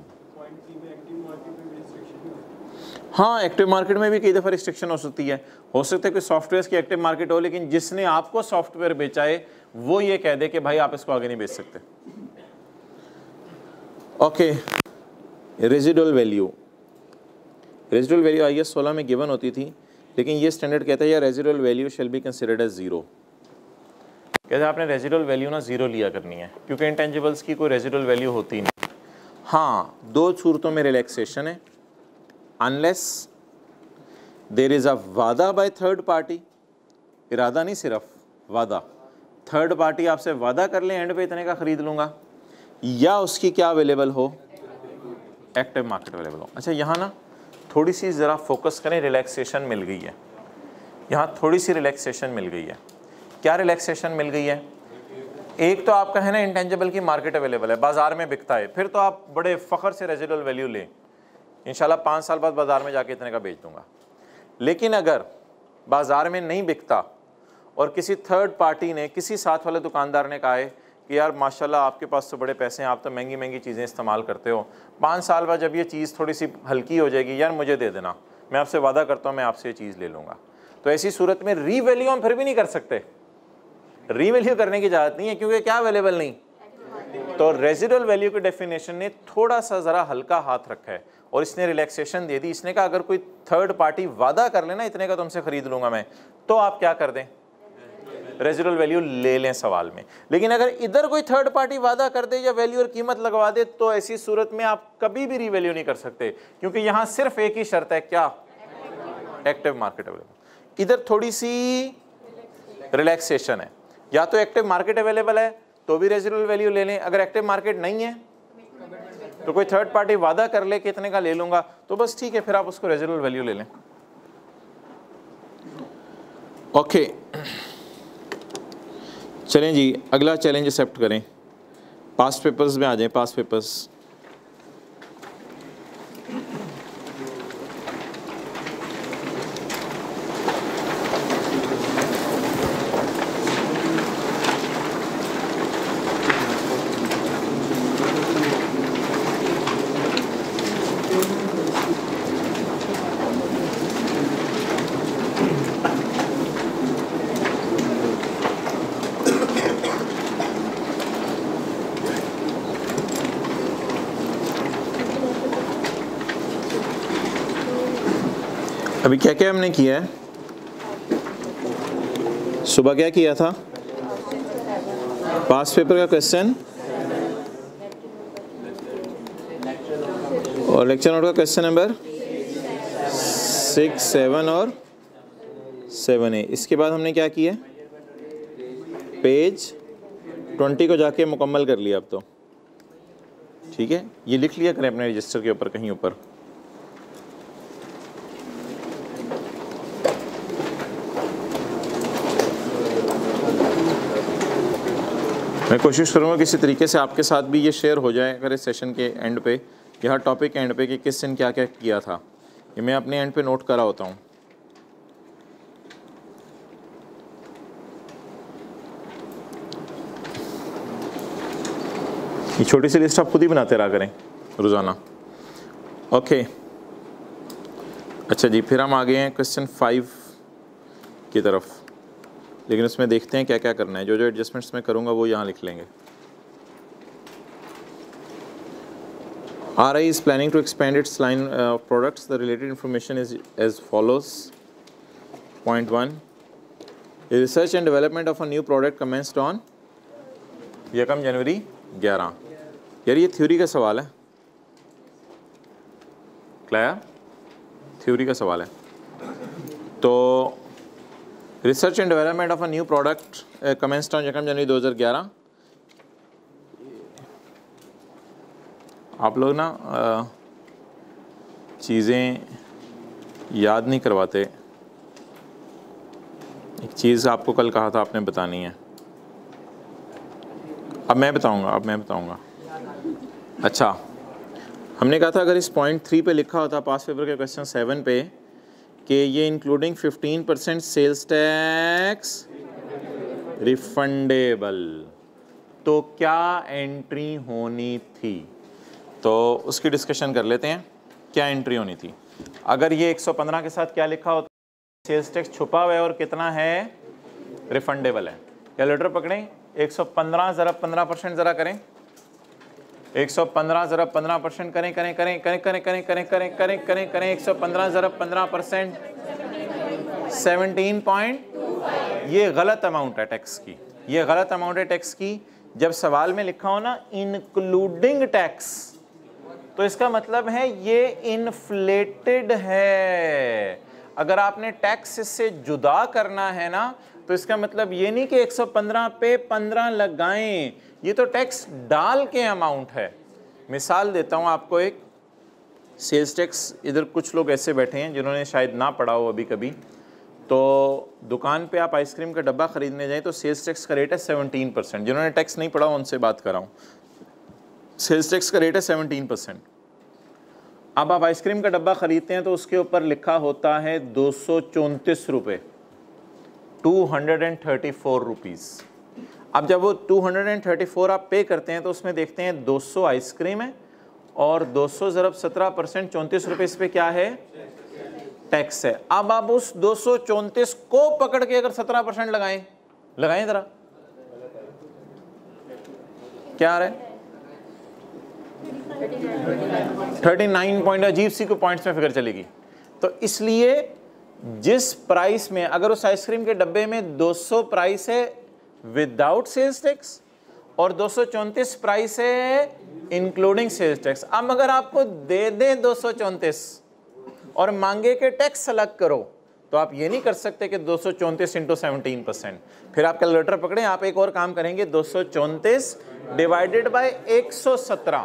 हाँ, एक्टिव मार्केट में भी कई दफ़ा रिस्ट्रिक्शन हो सकती है। हो सकता है कि सॉफ्टवेयर की एक्टिव मार्केट हो लेकिन जिसने आपको सॉफ्टवेयर बेचा है वो ये कह दे कि भाई आप इसको आगे नहीं बेच सकते। Okay, residual value. Residual value IS 16 में गिवन होती थी, लेकिन ये स्टैंडर्ड कहता है या residual value shall be considered as zero. कहते हैं आपने रेजिडुअल वैल्यू ना जीरो लिया करनी है, क्योंकि इंटेंजिबल्स की कोई रेजिडुअल वैल्यू होती नहीं। हाँ, 2 सूरतों में रिलैक्सेशन है, अनलेस देर इज़ अ वादा बाय थर्ड पार्टी, इरादा नहीं सिर्फ वादा, थर्ड पार्टी आपसे वादा कर ले एंड पे इतने का ख़रीद लूँगा, या उसकी क्या अवेलेबल हो, एक्टिव मार्केट अवेलेबल हो। अच्छा, यहाँ ना थोड़ी सी ज़रा फोकस करें, रिलैक्सेशन मिल गई है, यहाँ थोड़ी सी रिलैक्सेशन मिल गई है। क्या रिलैक्सेशन मिल गई है? एक तो आपका है ना इंटेंजिबल की मार्केट अवेलेबल है, बाज़ार में बिकता है, फिर तो आप बड़े फ़ख्र से रेजिडुअल वैल्यू लें, इंशाल्लाह 5 साल बाद बाज़ार में जाके इतने का बेच दूँगा। लेकिन अगर बाज़ार में नहीं बिकता और किसी थर्ड पार्टी ने, किसी साथ वाले दुकानदार ने कहा है कि यार माशाल्लाह आपके पास तो बड़े पैसे हैं, आप तो महंगी महंगी चीज़ें इस्तेमाल करते हो, 5 साल बाद जब ये चीज़ थोड़ी सी हल्की हो जाएगी, यार मुझे दे देना, मैं आपसे वादा करता हूँ मैं आपसे ये चीज़ ले लूँगा। तो ऐसी सूरत में रीवैल्यू हम फिर भी नहीं कर सकते, रीवैल्यू करने की इजाज़त नहीं है, क्योंकि क्या अवेलेबल नहीं। तो रेजिडुअल वैल्यू की डेफिनेशन ने थोड़ा सा ज़रा हल्का हाथ रखा है और इसने रिलैक्सेशन दे दी। इसने कहा अगर कोई थर्ड पार्टी वादा कर लेना इतने का तुमसे खरीद लूँगा मैं, तो आप क्या कर दें, रेजिडुअल वैल्यू ले लें सवाल में। लेकिन अगर इधर कोई थर्ड पार्टी वादा कर दे या वैल्यू और कीमत लगवा दे, तो ऐसी सूरत में आप कभी भी रीवैल्यू नहीं कर सकते, क्योंकि यहाँ सिर्फ एक ही शर्त है, क्या, एक्टिव मार्केट अवेलेबल। इधर थोड़ी सी रिलैक्सेशन है, या तो एक्टिव मार्केट अवेलेबल है तो भी रेजिडुअल वैल्यू ले लें, अगर एक्टिव मार्केट नहीं है तो कोई थर्ड पार्टी वादा कर ले कि इतने का ले लूंगा, तो बस ठीक है, फिर आप उसको रेजिडुअल वैल्यू ले लें। ओके, चलें जी, अगला चैलेंज एक्सेप्ट करें, पास्ट पेपर्स में आ जाएं, पास्ट पेपर्स। अभी क्या क्या हमने किया है, सुबह क्या किया था, पास्ट पेपर का क्वेश्चन और लेक्चर नोट का क्वेश्चन नंबर 6, 7 और 7A। इसके बाद हमने क्या किया, पेज 20 को जाके मुकम्मल कर लिया अब तो, ठीक है। ये लिख लिया करें अपने रजिस्टर के ऊपर कहीं ऊपर। मैं कोशिश करूँगा किसी तरीके से आपके साथ भी ये शेयर हो जाए अगर इस सेशन के एंड पे, या टॉपिक एंड पे, कि किस दिन क्या क्या किया था, ये मैं अपने एंड पे नोट करा होता हूँ। ये छोटी सी लिस्ट आप खुद ही बनाते रहा करें रोज़ाना। ओके, अच्छा जी, फिर हम आ गए हैं क्वेश्चन 5 की तरफ, लेकिन उसमें देखते हैं क्या क्या करना है। जो जो एडजस्टमेंट्स मैं करूँगा वो यहाँ लिख लेंगे। RI is planning to expand its line of products. The related information is as follows. Point 1. The research and development of a new product commenced on 1 जनवरी 11। यार ये थ्योरी का सवाल है, क्लियर, थ्योरी का सवाल है। तो research and development of a new product commenced on 1 जनवरी 2011। आप लोग ना चीज़ें याद नहीं करवाते। एक चीज़ आपको कल कहा था आपने बतानी है, अब मैं बताऊंगा। अच्छा, हमने कहा था अगर इस पॉइंट 3 पे लिखा होता पास पेपर के क्वेश्चन 7 पे कि ये इंक्लूडिंग 15% सेल्स टैक्स रिफंडेबल, तो क्या एंट्री होनी थी, तो उसकी डिस्कशन कर लेते हैं। क्या एंट्री होनी थी अगर ये 115 के साथ क्या लिखा होता, सेल्स टैक्स छुपा हुआ है और कितना है, रिफंडेबल है। कैलकुलेटर पकड़ें, 115 ज़रा 15% ज़रा करें, 115 ज़रा 15% करें 115 ज़रा 15%, 17 पॉइंट। ये गलत अमाउंट है टैक्स की, ये गलत अमाउंट है टैक्स की। जब सवाल में लिखा हो ना इंक्लूडिंग टैक्स, तो इसका मतलब है ये इन्फ्लेटेड है। अगर आपने टैक्स से जुदा करना है ना, तो इसका मतलब ये नहीं कि 115 पे 15 लगाएं, ये तो टैक्स डाल के अमाउंट है। मिसाल देता हूँ आपको एक, सेल्स टैक्स, इधर कुछ लोग ऐसे बैठे हैं जिन्होंने शायद ना पढ़ा हो अभी कभी, तो दुकान पे आप आइसक्रीम का डब्बा ख़रीदने जाएं तो सेल्स टैक्स का रेट है 17%। जिन्होंने टैक्स नहीं पढ़ा उनसे बात कर रहा हूँ, सेल्स टैक्स का रेट है 17%। अब आप आइसक्रीम का डब्बा ख़रीदते हैं तो उसके ऊपर लिखा होता है 234 रुपये, 234 रुपीज़। अब जब वो 234 आप पे करते हैं तो उसमें देखते हैं 200 आइसक्रीम है और 200 ज़रब 17% 34 रुपये, इस पे क्या है, टैक्स है। अब आप उस 234 को पकड़ के अगर 17% लगाएं जरा, क्या आ रहा है, 39 पॉइंट, अजीब सी को पॉइंट्स में फिगर चलेगी। तो इसलिए जिस प्राइस में, अगर उस आइसक्रीम के डब्बे में 200 प्राइस है विदाउट सेल्स टैक्स और 234 प्राइस है इंक्लूडिंग सेल्स टैक्स, अब अगर आपको दे दें 234 और मांगे के टैक्स अलग करो, तो आप ये नहीं कर सकते कि 234 इंटू 17%। फिर आप कैलकुलेटर पकड़ें, आप एक और काम करेंगे, 234 डिवाइडेड बाय 117,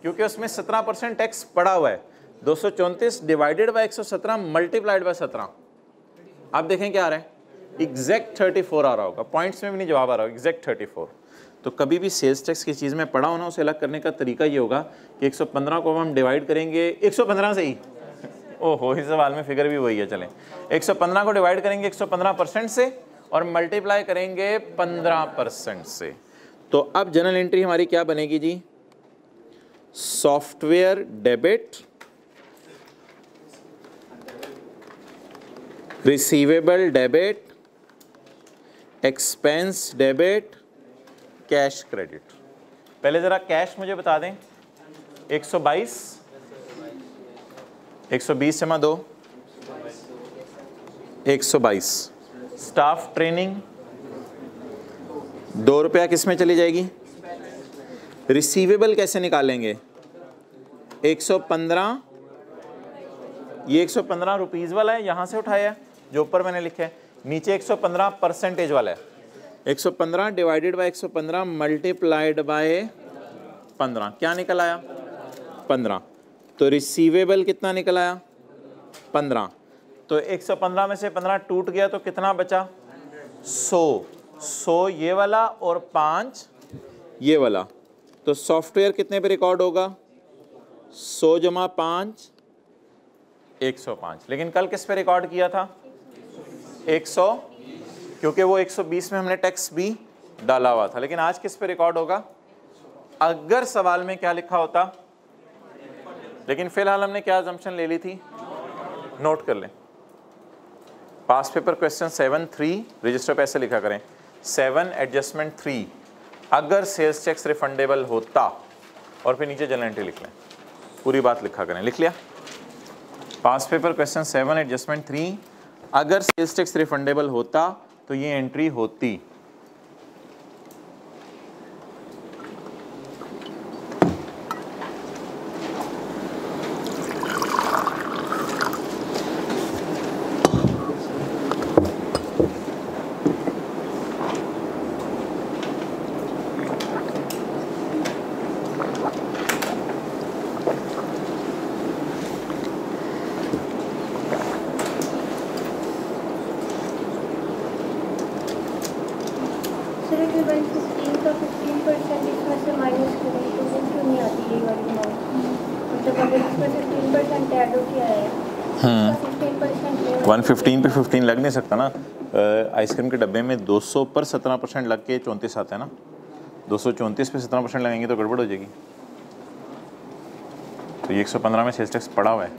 क्योंकि उसमें 17% टैक्स पड़ा हुआ है। 234 डिवाइडेड बाय 117 मल्टीप्लाइड बाय 17, आप देखें क्या आ रहा है, एग्जैक्ट 34 आ रहा होगा, पॉइंट्स में भी नहीं जवाब आ रहा होगा, एग्जैक्ट 34। तो कभी भी सेल्स टैक्स की चीज़ में पड़ा होना, उसे अलग करने का तरीका ये होगा कि 115 को हम डिवाइड करेंगे 115 से ही, ओहो इस सवाल में फिगर भी वही है, चलें 115 को डिवाइड करेंगे 115% से और मल्टीप्लाई करेंगे 15% से। तो अब जनरल एंट्री हमारी क्या बनेगी जी, software debit, receivable debit, expense debit, cash credit. पहले ज़रा कैश मुझे बता दें, 122, 120 जमा 2, 122। स्टाफ ट्रेनिंग 2 रुपया किस में चली जाएगी, रिसीवेबल कैसे निकालेंगे, 115, ये 115 रुपीज़ वाला है, यहाँ से उठाया है जो ऊपर मैंने लिखा है, नीचे 115 परसेंटेज वाला है, 115 डिवाइडेड बाय 115 मल्टीप्लाइड बाय 15, क्या निकल आया 15। तो रिसीवेबल कितना निकल आया 15, तो 115 में से 15 टूट गया तो कितना बचा 100 ये वाला और 5 ये वाला। तो सॉफ्टवेयर कितने पे रिकॉर्ड होगा, 100 जमा 5 105। लेकिन कल किस पे रिकॉर्ड किया था 100, क्योंकि वो 120 में हमने टैक्स भी डाला हुआ था। लेकिन आज किस पे रिकॉर्ड होगा, अगर सवाल में क्या लिखा होता, लेकिन फिलहाल हमने क्या अजम्पशन ले ली थी, नोट कर लें। पास पेपर क्वेश्चन 7-3 रजिस्टर पे ऐसे लिखा करें, 7 एडजस्टमेंट 3 अगर सेल्स टैक्स रिफंडेबल होता, और फिर नीचे जनरल एंट्री लिख लें, पूरी बात लिखा करें। लिख लिया, पास पेपर क्वेश्चन 7 एडजस्टमेंट 3 अगर सेल्स टैक्स रिफंडेबल होता तो ये एंट्री होती। वन 15 पे 15 लग नहीं सकता ना, आइसक्रीम के डब्बे में 200 पर 17% लग के 34 आता है ना, 234 पे 17% लगेंगे तो गड़बड़ हो जाएगी। तो ये 115 में सेल्स टैक्स पड़ा हुआ है।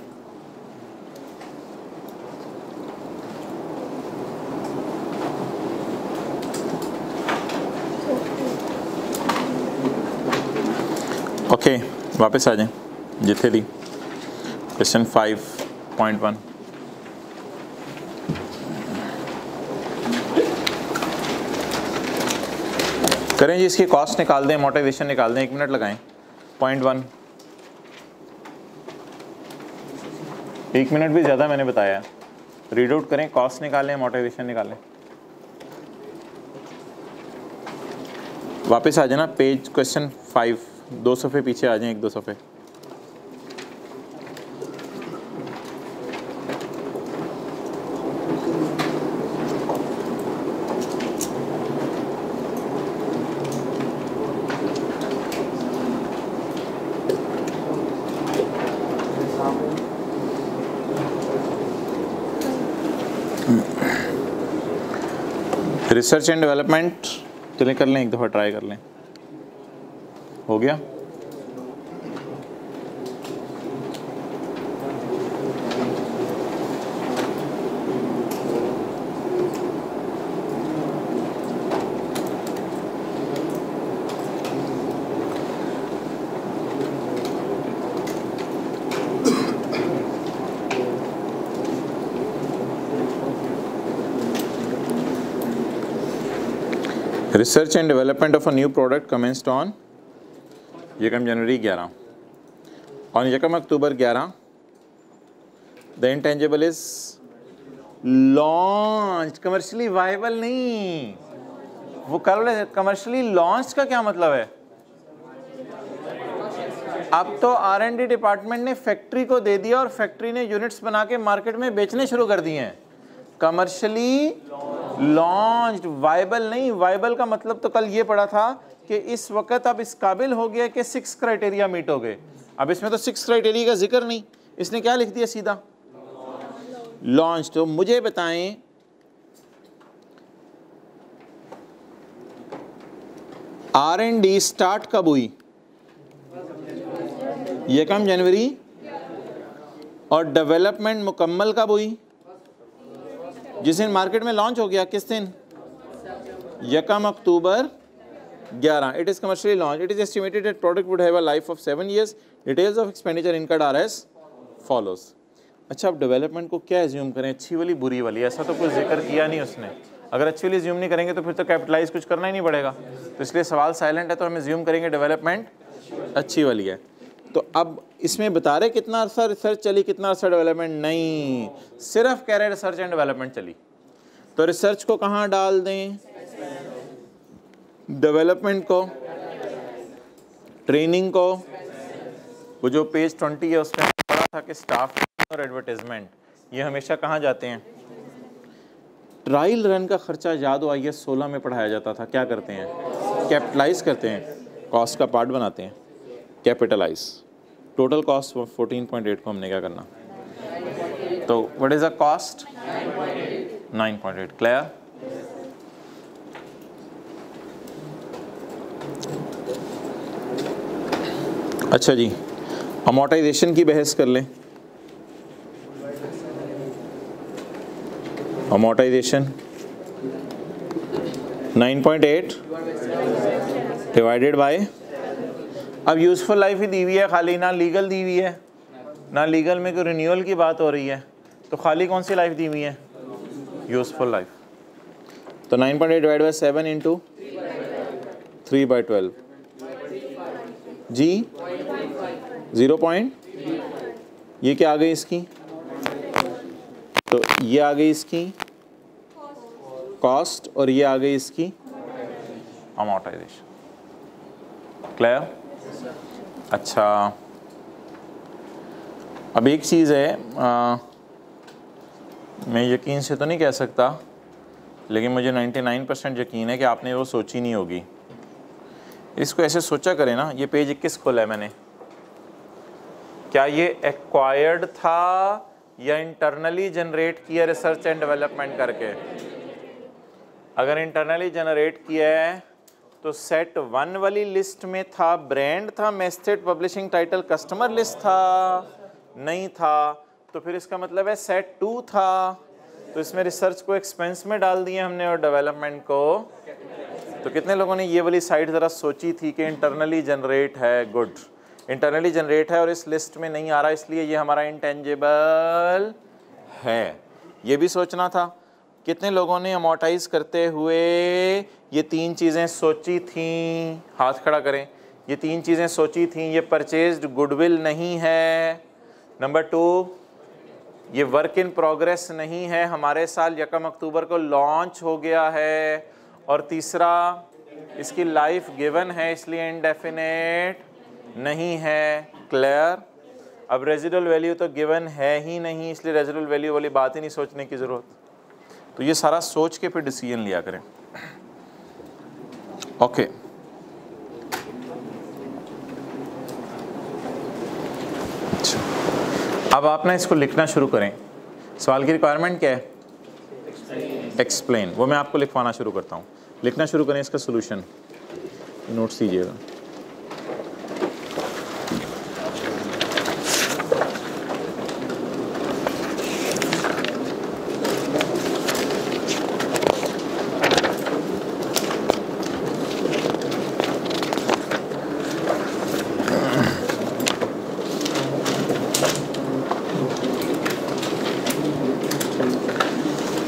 ओके वापस आ जाएं जिथे थी, क्वेश्चन 5.1। करें जी, इसकी कॉस्ट निकाल दें, मोटिवेशन निकाल दें, 1 मिनट लगाएं। 0.1 1 मिनट भी ज़्यादा मैंने बताया, रीड आउट करें, कॉस्ट निकालें, मोटिवेशन निकालें। वापस आ जाना पेज क्वेश्चन 5, 2 सफ़े पीछे आ जाएं, 1-2 सफ़े। रिसर्च एंड डेवलपमेंट चलें कर लें, एक दफ़ा ट्राई कर लें। हो गया? Research and development of a new product commenced on यकम जनवरी 11, on यकम अक्टूबर 11 the intangible is launched, commercially viable नहीं, वो commercially launched का क्या मतलब है? अब तो R&D डिपार्टमेंट ने फैक्ट्री को दे दिया और फैक्ट्री ने यूनिट्स बना के मार्केट में बेचने शुरू कर दिए हैं। कमर्शियली लॉन्च्ड, वाइबल नहीं। वाइबल का मतलब तो कल ये पढ़ा था कि इस वक्त अब इस काबिल हो गया कि 6 क्राइटेरिया मीट हो गए। अब इसमें तो 6 क्राइटेरिया का जिक्र नहीं, इसने क्या लिख दिया सीधा लॉन्च। तो मुझे बताएं R&D स्टार्ट कब हुई? यकम जनवरी। और डेवलपमेंट मुकम्मल कब हुई? जिस दिन मार्केट में लॉन्च हो गया। किस दिन? यकम अक्टूबर 11। It is commercially launch. It is estimated that product would have a life of 7 years। Details of expenditure incurred are as follows. अच्छा, अब डेवलपमेंट को क्या एज्यूम करें, अच्छी वाली बुरी वाली? ऐसा तो कुछ जिक्र किया नहीं उसने। अगर अच्छी वाली एज्यूम नहीं करेंगे तो फिर तो कैपिटलाइज कुछ करना ही नहीं पड़ेगा, तो इसलिए सवाल साइलेंट है। तो हम एज्यूम करेंगे डेवलपमेंट अच्छी वाली है। तो अब इसमें बता रहे कितना अर्सा रिसर्च चली, कितना अर्सा डेवलपमेंट नहीं, सिर्फ कह रहे रिसर्च एंड डेवलपमेंट चली। तो रिसर्च को कहाँ डाल दें? डेवलपमेंट को, ट्रेनिंग को। वो जो पेज 20 है उसमें पढ़ा था कि स्टाफ और एडवर्टाइजमेंट ये हमेशा कहाँ जाते हैं? ट्रायल रन का खर्चा याद हो IAS 16 में पढ़ाया जाता था। क्या करते हैं? कैपिटलाइज करते हैं, कॉस्ट का पार्ट बनाते हैं, कैपिटलाइज। टोटल कॉस्ट 14.8 को हमने क्या करना? तो what is a cost? 9.8। Clear? अच्छा जी, अमोर्टाइजेशन की बहस कर लें। अमोर्टाइजेशन 9.8 डिवाइडेड बाय, अब यूजफुल लाइफ ही दी हुई है खाली, ना लीगल दी हुई है, ना लीगल में कोई रिन्यूअल की बात हो रही है, तो खाली कौन सी लाइफ दी हुई है? Useful life. तो 9.8 डिवाइड बाय 7 इंटू 3/12 जी 0. ये क्या आ गई इसकी? तो ये आ गई इसकी कॉस्ट और ये आ गई इसकी अमोर्टाइजेशन। क्लियर? अच्छा, अब एक चीज़ है, मैं यकीन से तो नहीं कह सकता, लेकिन मुझे 99% यकीन है कि आपने वो सोची नहीं होगी। इसको ऐसे सोचा करें ना, ये पेज 21 खोला है मैंने, क्या ये एक्वायर्ड था या इंटरनली जनरेट किया रिसर्च एंड डेवलपमेंट करके? अगर इंटरनली जनरेट किया है तो सेट 1 वाली लिस्ट में था, ब्रांड था, method, publishing title, customer list था, नहीं था, तो फिर इसका मतलब है सेट 2 था। तो इसमें रिसर्च को एक्सपेंस में डाल दिए हमने और डेवलपमेंट को। तो कितने लोगों ने ये वाली साइड ज़रा सोची थी कि इंटरनली जनरेट है? गुड, इंटरनली जनरेट है और इस लिस्ट में नहीं आ रहा, इसलिए ये हमारा इंटेंजिबल है। ये भी सोचना था। कितने लोगों ने अमोर्टाइज करते हुए ये 3 चीज़ें सोची थीं? हाथ खड़ा करें। ये 3 चीज़ें सोची थीं। ये परचेज्ड गुडविल नहीं है। नंबर 2, ये वर्क इन प्रोग्रेस नहीं है, हमारे साल यकम अक्टूबर को लॉन्च हो गया है। और तीसरा, इसकी लाइफ गिवन है, इसलिए इनडेफिनेट नहीं है। क्लियर? अब रेजिडुअल वैल्यू तो गिवन है ही नहीं, इसलिए रेजिडुअल वैल्यू वाली बात ही नहीं सोचने की ज़रूरत। तो ये सारा सोच के फिर डिसीजन लिया करें। ओके, अच्छा, अब आप ना इसको लिखना शुरू करें। सवाल की रिक्वायरमेंट क्या है? एक्सप्लेन। वो मैं आपको लिखवाना शुरू करता हूँ। लिखना शुरू करें इसका सोल्यूशन, नोट्स दीजिएगा।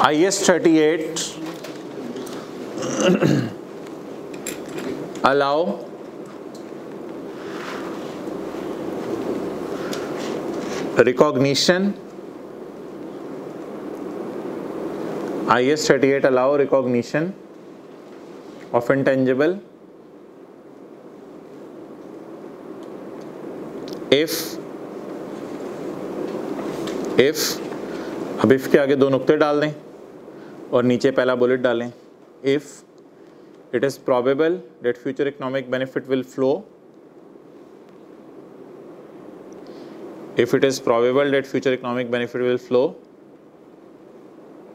IS 38 allow recognition. IS 38 allow recognition of intangible if अब if के आगे दो नुक्ते डाल दें और नीचे पहला बुलेट डालें। If it is probable that future economic benefit will flow, if it is probable that future economic benefit will flow,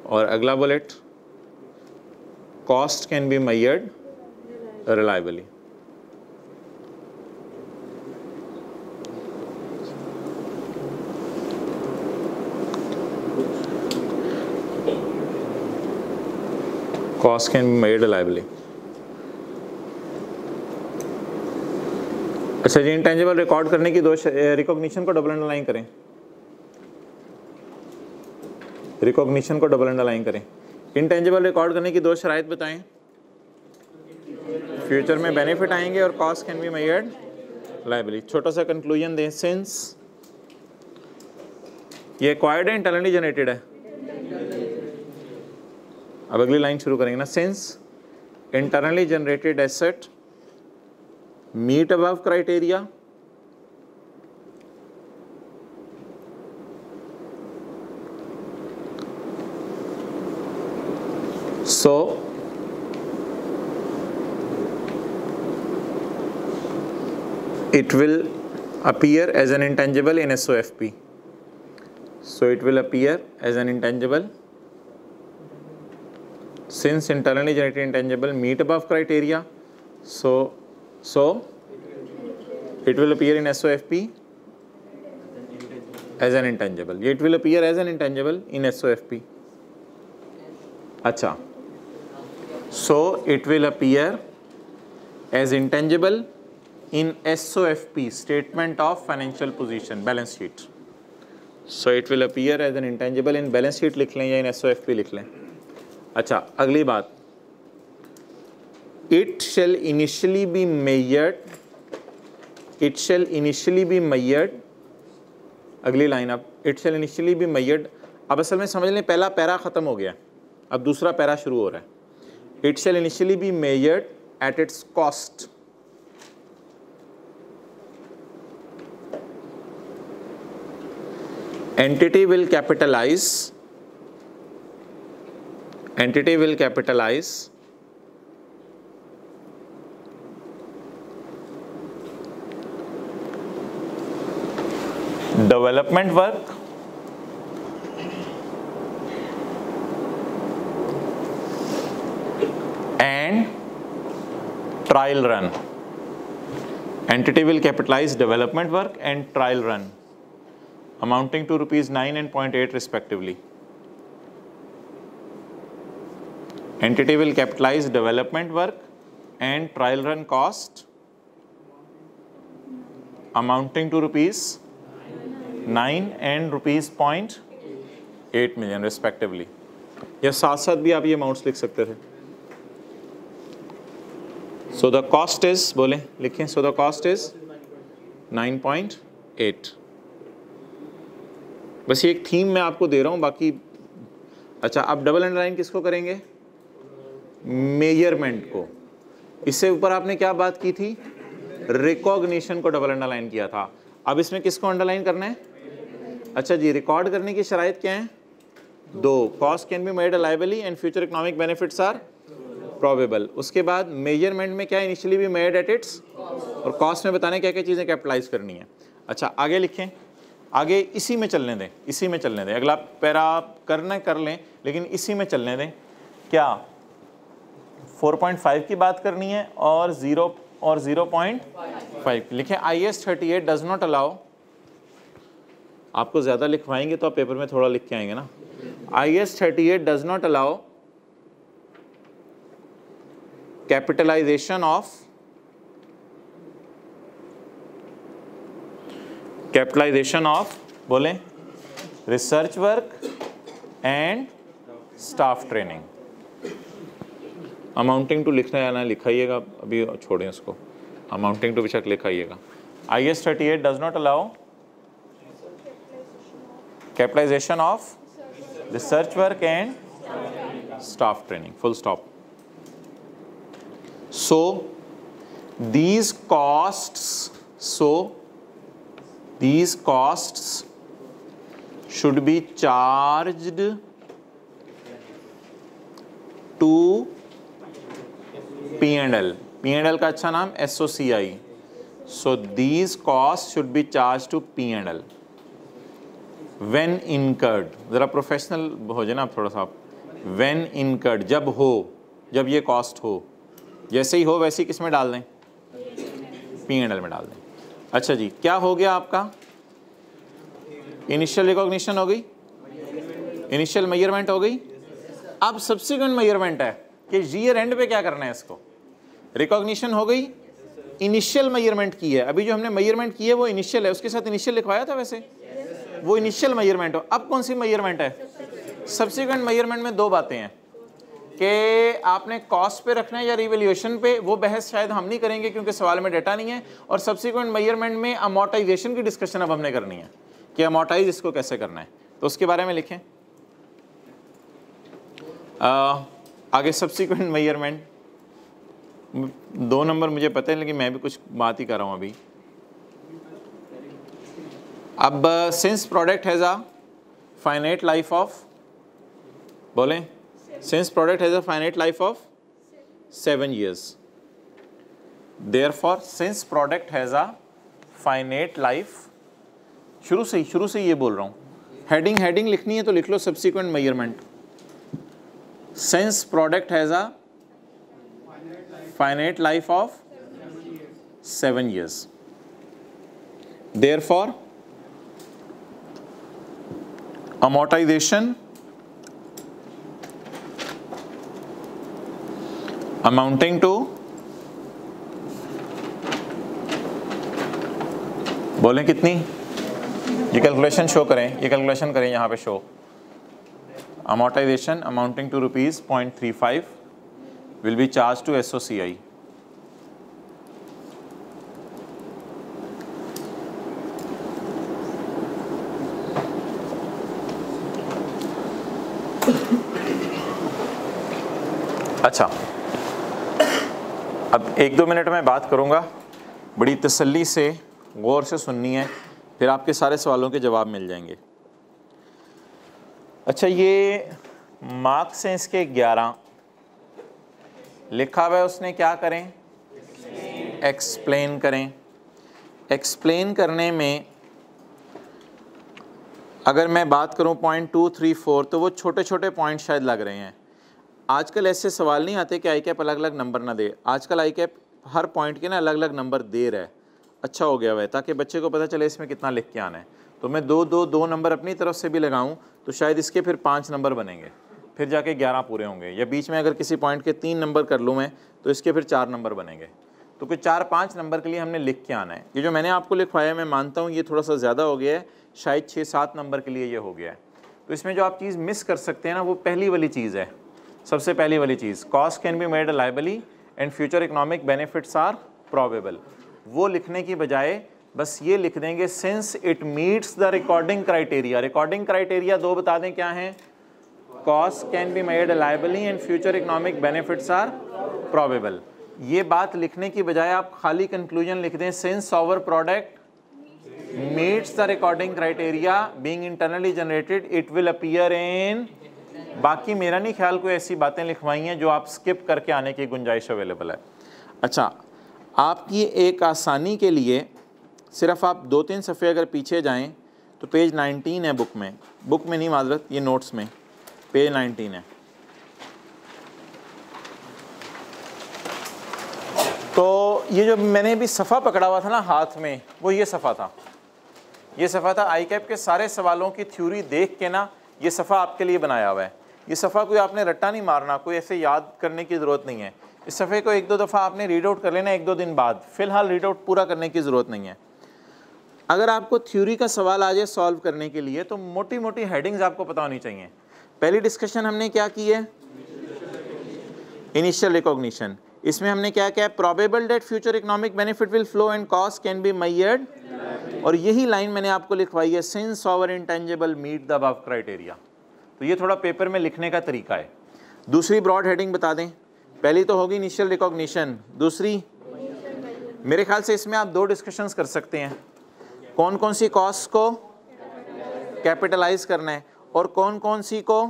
और अगला bullet cost can be measured reliably. Cost can be made reliably. अच्छा जी, इंटेंजिबल रिकॉर्ड करने की दो, रिकॉग्निशन को डबल अंडरलाइन करें, रिकॉग्निशन को डबल अंडरलाइन करें। इंटेंजिबल रिकॉर्ड करने की दो शराइत बताएं। फ्यूचर में बेनिफिट आएंगे और cost can be measured reliably. छोटा सा कंक्लूजन दें, सिंस ये एक्वायर्ड है, इंटरनली जनरेटेड है। अब अगली लाइन शुरू करेंगे ना, since internally generated asset meet above criteria, so it will appear as an intangible in SOFP. So it will appear as an intangible since internally generated intangible meet above criteria. So it will appear in SOFP as an intangible. It will appear as an intangible in SOFP. Acha. So it will appear as intangible in SOFP, statement of financial position, balance sheet. So it will appear as an intangible in balance sheet लिख लें या in SOFP लिख लें. अच्छा, अगली बात, it shall initially be measured, it shall initially be measured, अगली लाइन अब, it shall initially be measured. अब असल में समझ लें पहला पैरा ख़त्म हो गया, अब दूसरा पैरा शुरू हो रहा है. It shall initially be measured at its cost. Entity will capitalize development work and trial run. Entity will capitalize development work and trial run amounting to rupees 9 and 0.8 respectively. Entity will capitalize development work and trial run cost amounting to rupees 9 and rupees 0.8 million respectively. या साथ साथ भी आप ये अमाउंट्स लिख सकते थे. So the cost is, बोलें लिखें, so the cost is 9.8. बस ये एक थीम मैं आपको दे रहा हूँ, बाकी अच्छा. अब डबल अंडरलाइन किसको करेंगे? मेजरमेंट को. इससे ऊपर आपने क्या बात की थी? रिकॉग्निशन को डबल अंडरलाइन किया था. अब इसमें किसको अंडरलाइन करना है? अच्छा जी, रिकॉर्ड करने की शराइत क्या है? दो. Cost can be made reliably and future economic benefits are probable. उसके बाद मेजरमेंट में क्या, इनिशियली भी मेड एट इट्स, और कॉस्ट में बताने क्या क्या चीज़ें कैपिटलाइज करनी है. अच्छा, आगे लिखें, आगे इसी में चलने दें, इसी में चलने दें. अगला पैरा करना कर लें, लेकिन इसी में चलने दें. क्या? 4.5 की बात करनी है और 0.5 लिखें। IS 38 डज नॉट अलाउ, आपको ज़्यादा लिखवाएंगे तो आप पेपर में थोड़ा लिख के आएंगे ना। IS 38 does not allow capitalisation of बोलें research work and staff training. Amounting to लिखना है ना, लिखाइएगा, अभी छोड़ें इसको, अमाउंटिंग टू बेशक लिखाइएगा। IS 38 does not allow capitalisation of research work and staff training, full stop. So these costs should be charged to P&L। P&L का अच्छा नाम SOCI। So these costs should be charged to P&L when incurred। ज़रा प्रोफेशनल हो जाए ना आप थोड़ा सा। when incurred, जब ये कॉस्ट हो, जैसे ही हो वैसे ही किस में डाल दें, P&L में डाल दें। अच्छा जी, क्या हो गया आपका, इनिशियल रिकॉग्निशन हो गई, इनिशियल मेजरमेंट हो गई। अब सब्सिक्वेंट मेजरमेंट है कि ईयर एंड पे क्या करना है इसको। रिकॉग्निशन हो गई, इनिशियल मेजरमेंट की है, अभी जो हमने मेजरमेंट की है वो इनिशियल है, उसके साथ इनिशियल लिखवाया था वैसे, वो इनिशियल मेजरमेंट हो। अब कौन सी मेजरमेंट है, सब्सिक्वेंट मेजरमेंट में दो बातें हैं कि आपने कॉस्ट पे रखना है या रिवैल्यूएशन पे, वो बहस शायद हम नहीं करेंगे क्योंकि सवाल में डाटा नहीं है। और सब्सिक्वेंट मेजरमेंट में अमोर्टाइजेशन की डिस्कशन अब हमने करनी है कि अमोर्टाइज इसको कैसे करना है, तो उसके बारे में लिखें। आगे सब्सिक्वेंट मेजरमेंट 2 नंबर मुझे पता है, लेकिन मैं भी कुछ बात ही कर रहा हूँ अभी। अब since product has a finite life of, बोलें, since product has a finite life of 7 years, therefore since product has a finite life, शुरू से ही ये बोल रहा हूँ, हेडिंग लिखनी है तो लिख लो subsequent measurement। since product has a finite life of 7 years, therefore amortization amounting to, बोलें कितनी, ये कैलकुलेशन शो करें, ये कैलकुलेशन करें यहाँ पे show. Amortization amounting to ₹0.35 will be charge to SOCI। अच्छा, अब 1-2 मिनट में बात करूंगा, बड़ी तसल्ली से गौर से सुननी है, फिर आपके सारे सवालों के जवाब मिल जाएंगे। अच्छा, ये मार्क्स हैं इसके 11, लिखा हुआ है उसने क्या करें, एक्सप्लेन करें। एक्सप्लेन करने में अगर मैं बात करूं 0.2, 3, 4, तो वो छोटे छोटे पॉइंट शायद लग रहे हैं। आजकल ऐसे सवाल नहीं आते कि आई कैप अलग अलग नंबर ना दे, आजकल आई कैप हर पॉइंट के ना अलग अलग नंबर दे रहा है। अच्छा हो गया हुआ है, ताकि बच्चे को पता चले इसमें कितना लिख के आना है। तो मैं दो नंबर अपनी तरफ से भी लगाऊं तो शायद इसके फिर 5 नंबर बनेंगे, फिर जाके 11 पूरे होंगे। या बीच में अगर किसी पॉइंट के 3 नंबर कर लूँ मैं तो इसके फिर 4 नंबर बनेंगे। तो कोई 4-5 नंबर के लिए हमने लिख के आना है। ये जो मैंने आपको लिखवाया, मैं मानता हूँ ये थोड़ा सा ज़्यादा हो गया है, शायद 6-7 नंबर के लिए ये हो गया है। तो इसमें जो आप चीज़ मिस कर सकते हैं ना, वो पहली वाली चीज़ है, सबसे पहली वाली चीज़, cost can be made reliably and future economic benefits are probable. वो लिखने की बजाय बस ये लिख देंगे since it meets the recording criteria. Recording criteria 2 बता दें क्या हैं, cost can be made reliably and future economic benefits are probable. ये बात लिखने की बजाय आप खाली कंक्लूजन लिख दें, since our product meets the recording criteria being internally generated it will appear in. बाकी मेरा नहीं ख्याल कोई ऐसी बातें लिखवाई हैं जो आप स्किप करके आने की गुंजाइश अवेलेबल है। अच्छा, आपकी एक आसानी के लिए सिर्फ आप 2-3 सफ़े अगर पीछे जाएं तो पेज 19 है बुक में नहीं माजरत, ये नोट्स में पेज 19 है। तो ये जो मैंने भी सफ़ा पकड़ा हुआ था ना हाथ में, वो ये सफ़ा था, ये सफ़ा था। आई कैप के सारे सवालों की थ्योरी देख के ना ये सफ़ा आपके लिए बनाया हुआ है। ये सफ़ा कोई आपने रट्टा नहीं मारना, कोई ऐसे याद करने की ज़रूरत नहीं है। इस सफ़े को एक दो दफ़ा आपने रीड आउट कर लेना 1-2 दिन बाद, फ़िलहाल रीड आउट पूरा करने की ज़रूरत नहीं है। अगर आपको थ्योरी का सवाल आ जाए सॉल्व करने के लिए तो मोटी मोटी हेडिंग्स आपको पता होनी चाहिए। पहली डिस्कशन हमने क्या की है, इनिशियल रिकॉग्निशन। इसमें हमने क्या किया, probable that future economic benefit will flow and cost can be measured, और यही लाइन मैंने आपको लिखवाई है, since our intangible meet the above criteria. तो ये थोड़ा पेपर में लिखने का तरीका है। दूसरी ब्रॉड हेडिंग बता दें, पहली तो होगी इनिशियल रिकॉग्निशन, दूसरी मेरे ख्याल से इसमें आप 2 डिस्कशंस कर सकते हैं, कौन कौन सी कॉस्ट को कैपिटलाइज करना है और कौन कौन सी को।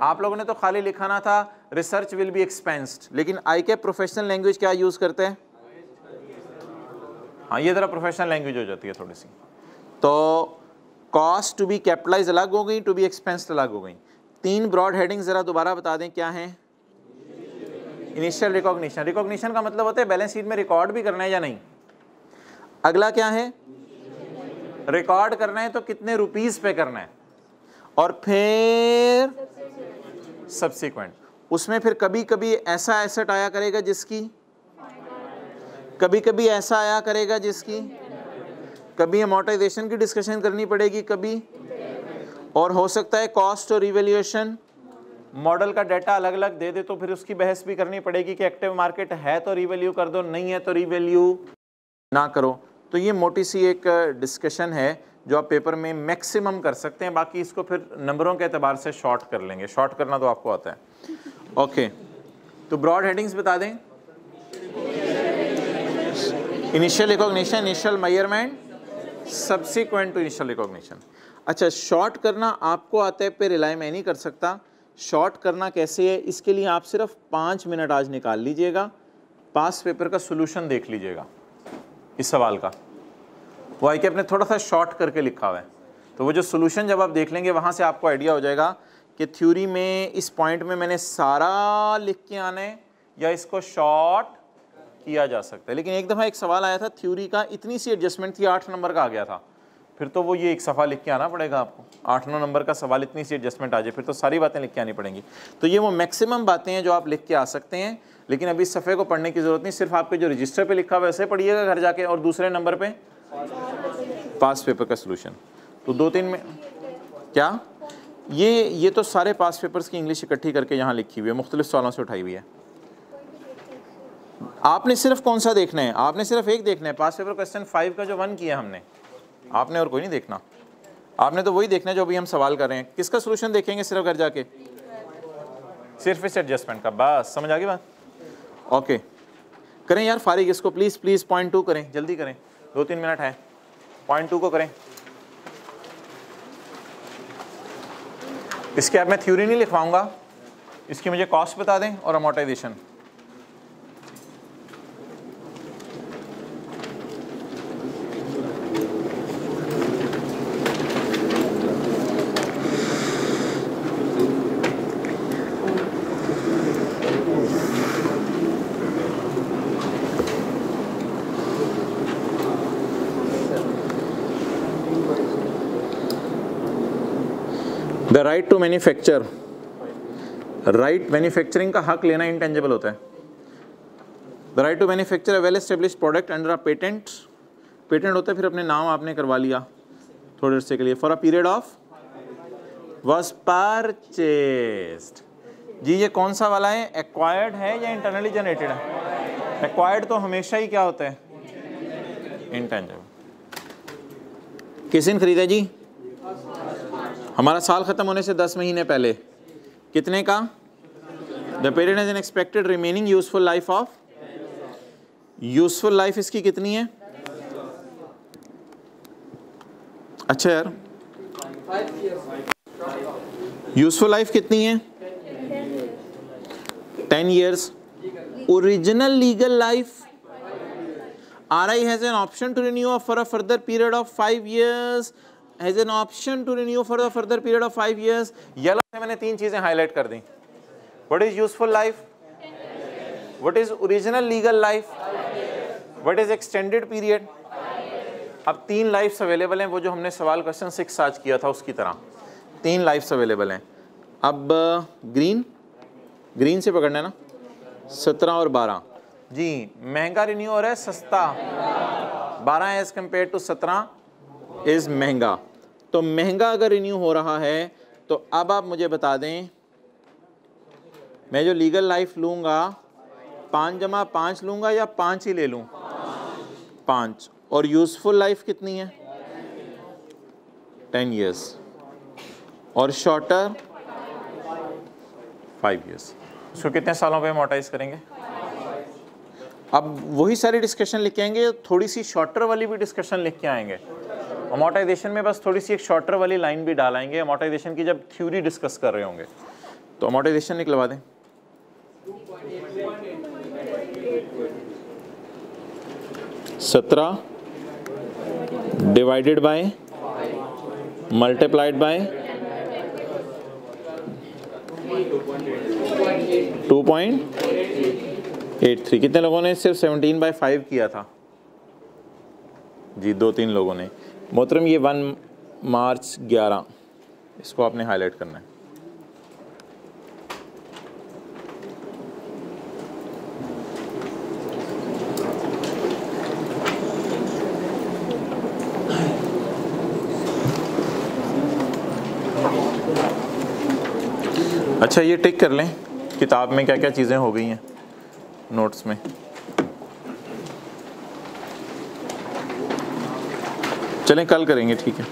आप लोगों ने तो खाली लिखाना था रिसर्च विल बी एक्सपेंस्ड, लेकिन आई कैप प्रोफेशनल लैंग्वेज क्या यूज करते हैं, हाँ ये ज़रा प्रोफेशनल लैंग्वेज हो जाती है थोड़ी सी। तो कॉस्ट टू बी कैपिटलाइज अलग हो गई, टू बी एक्सपेंस्ड अलग हो गई। 3 ब्रॉड हेडिंग ज़रा दोबारा बता दें क्या है। इनिशियल रिकॉग्निशन, रिकॉग्निशन का मतलब होता है बैलेंस शीट में रिकॉर्ड भी करना है या नहीं। अगला क्या है, रिकॉर्ड करना है तो कितने रुपीस पे करना है, और फिर सब्सिक्वेंट। उसमें फिर कभी कभी ऐसा एसेट आया करेगा जिसकी, कभी कभी ऐसा आया करेगा जिसकी, कभी अमोर्टाइजेशन की डिस्कशन करनी पड़ेगी कभी, और हो सकता है कॉस्ट और रिवैल्यूएशन मॉडल का डाटा अलग अलग दे दे तो फिर उसकी बहस भी करनी पड़ेगी कि एक्टिव मार्केट है तो रिवैल्यू कर दो, नहीं है तो रिवैल्यू ना करो। तो ये मोटी सी एक डिस्कशन है जो आप पेपर में मैक्सिमम कर सकते हैं, बाकी इसको फिर नंबरों के एतबार से शॉर्ट कर लेंगे, शॉर्ट करना तो आपको आता है। ओके, तो ब्रॉड हेडिंग्स बता दें, initial recognition, initial measurement, subsequent to initial recognition. अच्छा, शॉर्ट करना आपको आता है पे रिलाई मैं नहीं कर सकता। शॉर्ट करना कैसे है, इसके लिए आप सिर्फ 5 मिनट आज निकाल लीजिएगा, पास पेपर का सोल्यूशन देख लीजिएगा इस सवाल का। वो आई कैप ने थोड़ा सा शॉर्ट करके लिखा हुआ है, तो वो जो सोल्यूशन जब आप देख लेंगे वहाँ से आपको आइडिया हो जाएगा कि थ्योरी में इस पॉइंट में मैंने सारा लिख के आना है या इसको शॉर्ट किया जा सकता है। लेकिन एक दफ़ा एक सवाल आया था थ्योरी का, इतनी सी एडजस्टमेंट थी, 8 नंबर का आ गया था, फिर तो वो ये एक सफ़ा लिख के आना पड़ेगा आपको। 8-9 नंबर का सवाल, इतनी सी एडजस्टमेंट आ जाए फिर तो सारी बातें लिख के आनी पड़ेंगी। तो ये वो मैक्सिमम बातें हैं जो आप लिख के आ सकते हैं, लेकिन अभी इस सफ़े को पढ़ने की ज़रूरत नहीं, सिर्फ आपके जो रजिस्टर पे लिखा हुआ वैसे पढ़िएगा घर जाके, और दूसरे नंबर पे पास पेपर का सोल्यूशन। तो 2-3 में क्या, ये तो सारे पास पेपर्स की इंग्लिश इकट्ठी करके यहाँ लिखी हुई है, मुख्तलिफ सवालों से उठाई हुई है। आपने सिर्फ कौन सा देखना है, आपने सिर्फ एक देखना है, पास पेपर क्वेश्चन 5 का जो 1 किया हमने, आपने और कोई नहीं देखना, आपने तो वही देखना है जो अभी हम सवाल कर रहे हैं। किसका सोल्यूशन देखेंगे सिर्फ घर जाके, सिर्फ इस एडजस्टमेंट का, बस समझ आ गई बात। ओके, करें यार फारिग इसको प्लीज़ प्लीज़, पॉइंट 2 करें, जल्दी करें, 2-3 मिनट है, पॉइंट 2 को करें। इसके अब मैं थ्योरी नहीं लिखवाऊंगा, इसकी मुझे कॉस्ट बता दें और amortization. The right to manufacture, right manufacturing का हक लेना इंटेंजिबल होता है। The right to manufacture a well established product under a patent, patent होता है फिर अपने नाम आपने करवा लिया थोड़े अरसे के लिए, for a period of was purchased. जी ये कौन सा वाला है, एक्वायर्ड है या इंटरनली जनरेटेड है? एक्वायर्ड तो हमेशा ही क्या होता है, इंटेंजिबल। किस दिन खरीदा जी, हमारा साल ख़त्म होने से 10 महीने पहले, कितने का? The period has an expected remaining useful life of, useful life इसकी कितनी है? अच्छा यार, यूजफुल लाइफ कितनी है? 10 years। Original legal life, RI has an option to renew for a further period of 5 years, has an option to renew for a further period of 5 years। Yellow से मैंने 3 चीजें हाईलाइट कर दी। What is useful life? What is original legal life, what is extended period. अब 3 लाइफ्स अवेलेबल हैं, वो जो हमने सवाल क्वेश्चन 6 आज किया था उसकी तरह 3 लाइफ्स अवेलेबल हैं। अब ग्रीन से पकड़ना है ना, 17 और 12 जी। महंगा रिन्यू हो रहा है, सस्ता 12 एज कम्पेयर टू 17 इज़ महंगा। तो महंगा अगर रिन्यू हो रहा है तो अब आप मुझे बता दें, मैं जो लीगल लाइफ लूँगा 5 + 5 लूँगा या 5 ही ले लूँ, 5। और यूज़फुल लाइफ कितनी है, 10 years, और शॉर्टर 5 years। उसको कितने सालों पे अमोर्टाइज करेंगे। अब वही सारी डिस्कशन लिख के आएंगे, थोड़ी सी शॉर्टर वाली भी डिस्कशन लिख के आएंगे। अमोर्टाइजेशन में बस थोड़ी सी एक शॉर्टर वाली लाइन भी डालेंगे अमोर्टाइजेशन की, जब थ्योरी डिस्कस कर रहे होंगे। तो अमोर्टाइजेशन निकलवा दें। 17 डिवाइडेड बाय मल्टीप्लाइड बाय 2.83। कितने लोगों ने सिर्फ 17/5 किया था जी, 2-3 लोगों ने। मोहतरम ये 1 मार्च 11, इसको आपने हाईलाइट करना है। अच्छा ये टिक कर लें किताब में क्या क्या चीज़ें हो गई हैं नोट्स में। चलें कल करेंगे, ठीक है।